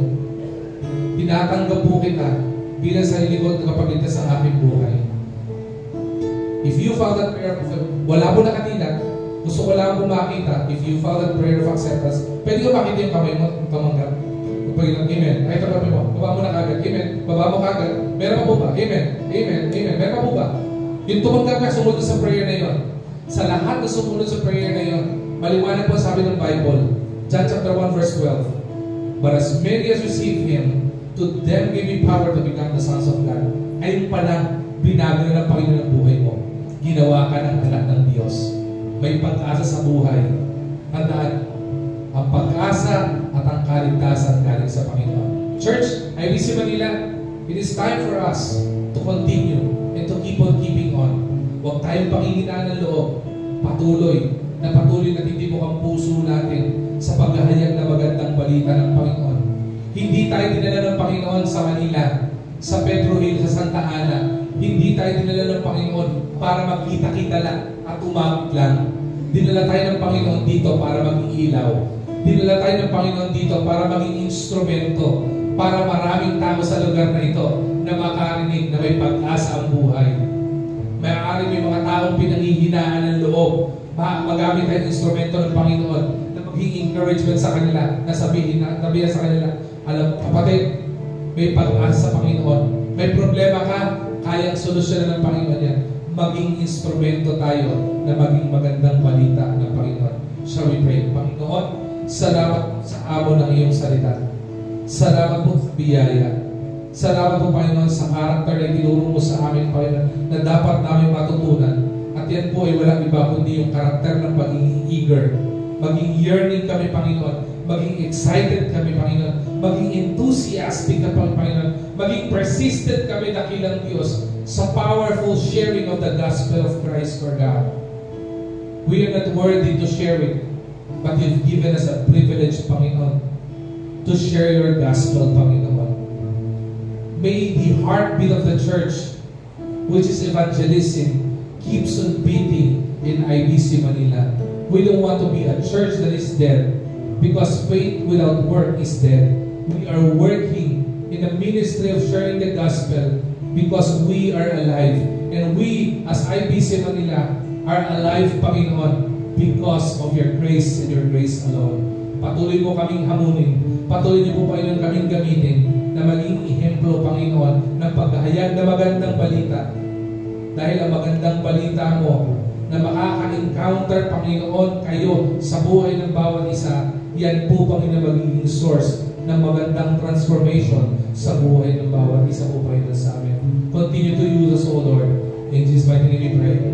Tinatanggap po kita bilang sarili ko at kapagligtas sa aking buhay. If you found that prayer of wala po nakatilat, gusto ko lang po makita, if you found that prayer of acceptance, pwede ko makita yung kamay mo, kamanggap. Pagkita, amen. Ay, tabi mo. Baba mo na kagad. Amen. Baba mo kagad. Meron pa po ba? Amen. Amen. Amen. Meron pa po ba? Yung tumanggap ka, sumunod sa prayer na yun. Sa lahat na sumunod sa prayer na yun, maliwanag po sabi ng Bible, John chapter 1 verse 12, but as many as receive Him, to them give me power to become the sons of God. Ayun pala, binago na ng Panginoon ang buhay mo. Ginawa ka ng anak ng Diyos. May pag-asa sa buhay. Tandaan, ang pag-asa at ang kaligtasan galing sa Panginoon. Church, IBC Manila, it is time for us to continue and to keep on keeping on. Huwag tayong panginginaan ng loob. Patuloy na titibok ang puso natin sa paghahayag na magandang balita ng Panginoon. Hindi tayo dinala ng Panginoon sa Manila, sa Pedro Hill, sa Santa Ana. Hindi tayo dinala ng Panginoon para magkita-kita lang at umamit lang. Dinala tayo ng Panginoon dito para maging ilaw. Dinala tayo ng Panginoon dito para maging instrumento, para maraming tao sa lugar na ito na makarinig na may pag-asa ang buhay. Maaari may mga taong pinanghihinaan ng loob, magamit tayo instrumento ng Panginoon na maging encouragement sa kanila, na sabihin sa kanila, alam, kapatid, may pag-asa sa Panginoon. May problema ka, kayang solusyonan ng Panginoon yan. Maging instrumento tayo na maging magandang balita ng Panginoon. Shall we pray? Panginoon, salamat sa amo ng iyong salita. Salamat po sa biyaya. Salamat po, Panginoon, sa karakter na tinuro mo sa amin, Panginoon, na dapat namin matutunan. At yan po ay walang iba kundi yung karakter ng pagiging eager. Maging yearning kami, Panginoon. Maging excited kami, Panginoon. Maging enthusiastic kami, Panginoon. Maging persistent kami, dakilang Diyos, sa powerful sharing of the gospel of Christ, Lord God. We are not worthy to share it, but you've given us a privilege, Panginoon, to share your gospel, Panginoon. May the heartbeat of the church, which is evangelism, keeps on beating in IBC Manila. We don't want to be a church that is dead, because faith without work is dead. We are working in the ministry of sharing the gospel because we are alive. And we, as IBC Manila, are alive, Panginoon, because of your grace and your grace alone. Patuloy mo kaming hamunin. Patuloy niyo po, Panginoon, kaming gamitin na maging ihemplo, Panginoon, ng paghahayag na magandang balita. Dahil ang magandang balita mo na makaka-encounter, Panginoon, kayo sa buhay ng bawat isa, yan po, Panginoon, magiging source ng magandang transformation sa buhay ng bawat isa po, Panginoon, sa amin. Continue to use us, O Lord. In Jesus' mighty name we pray.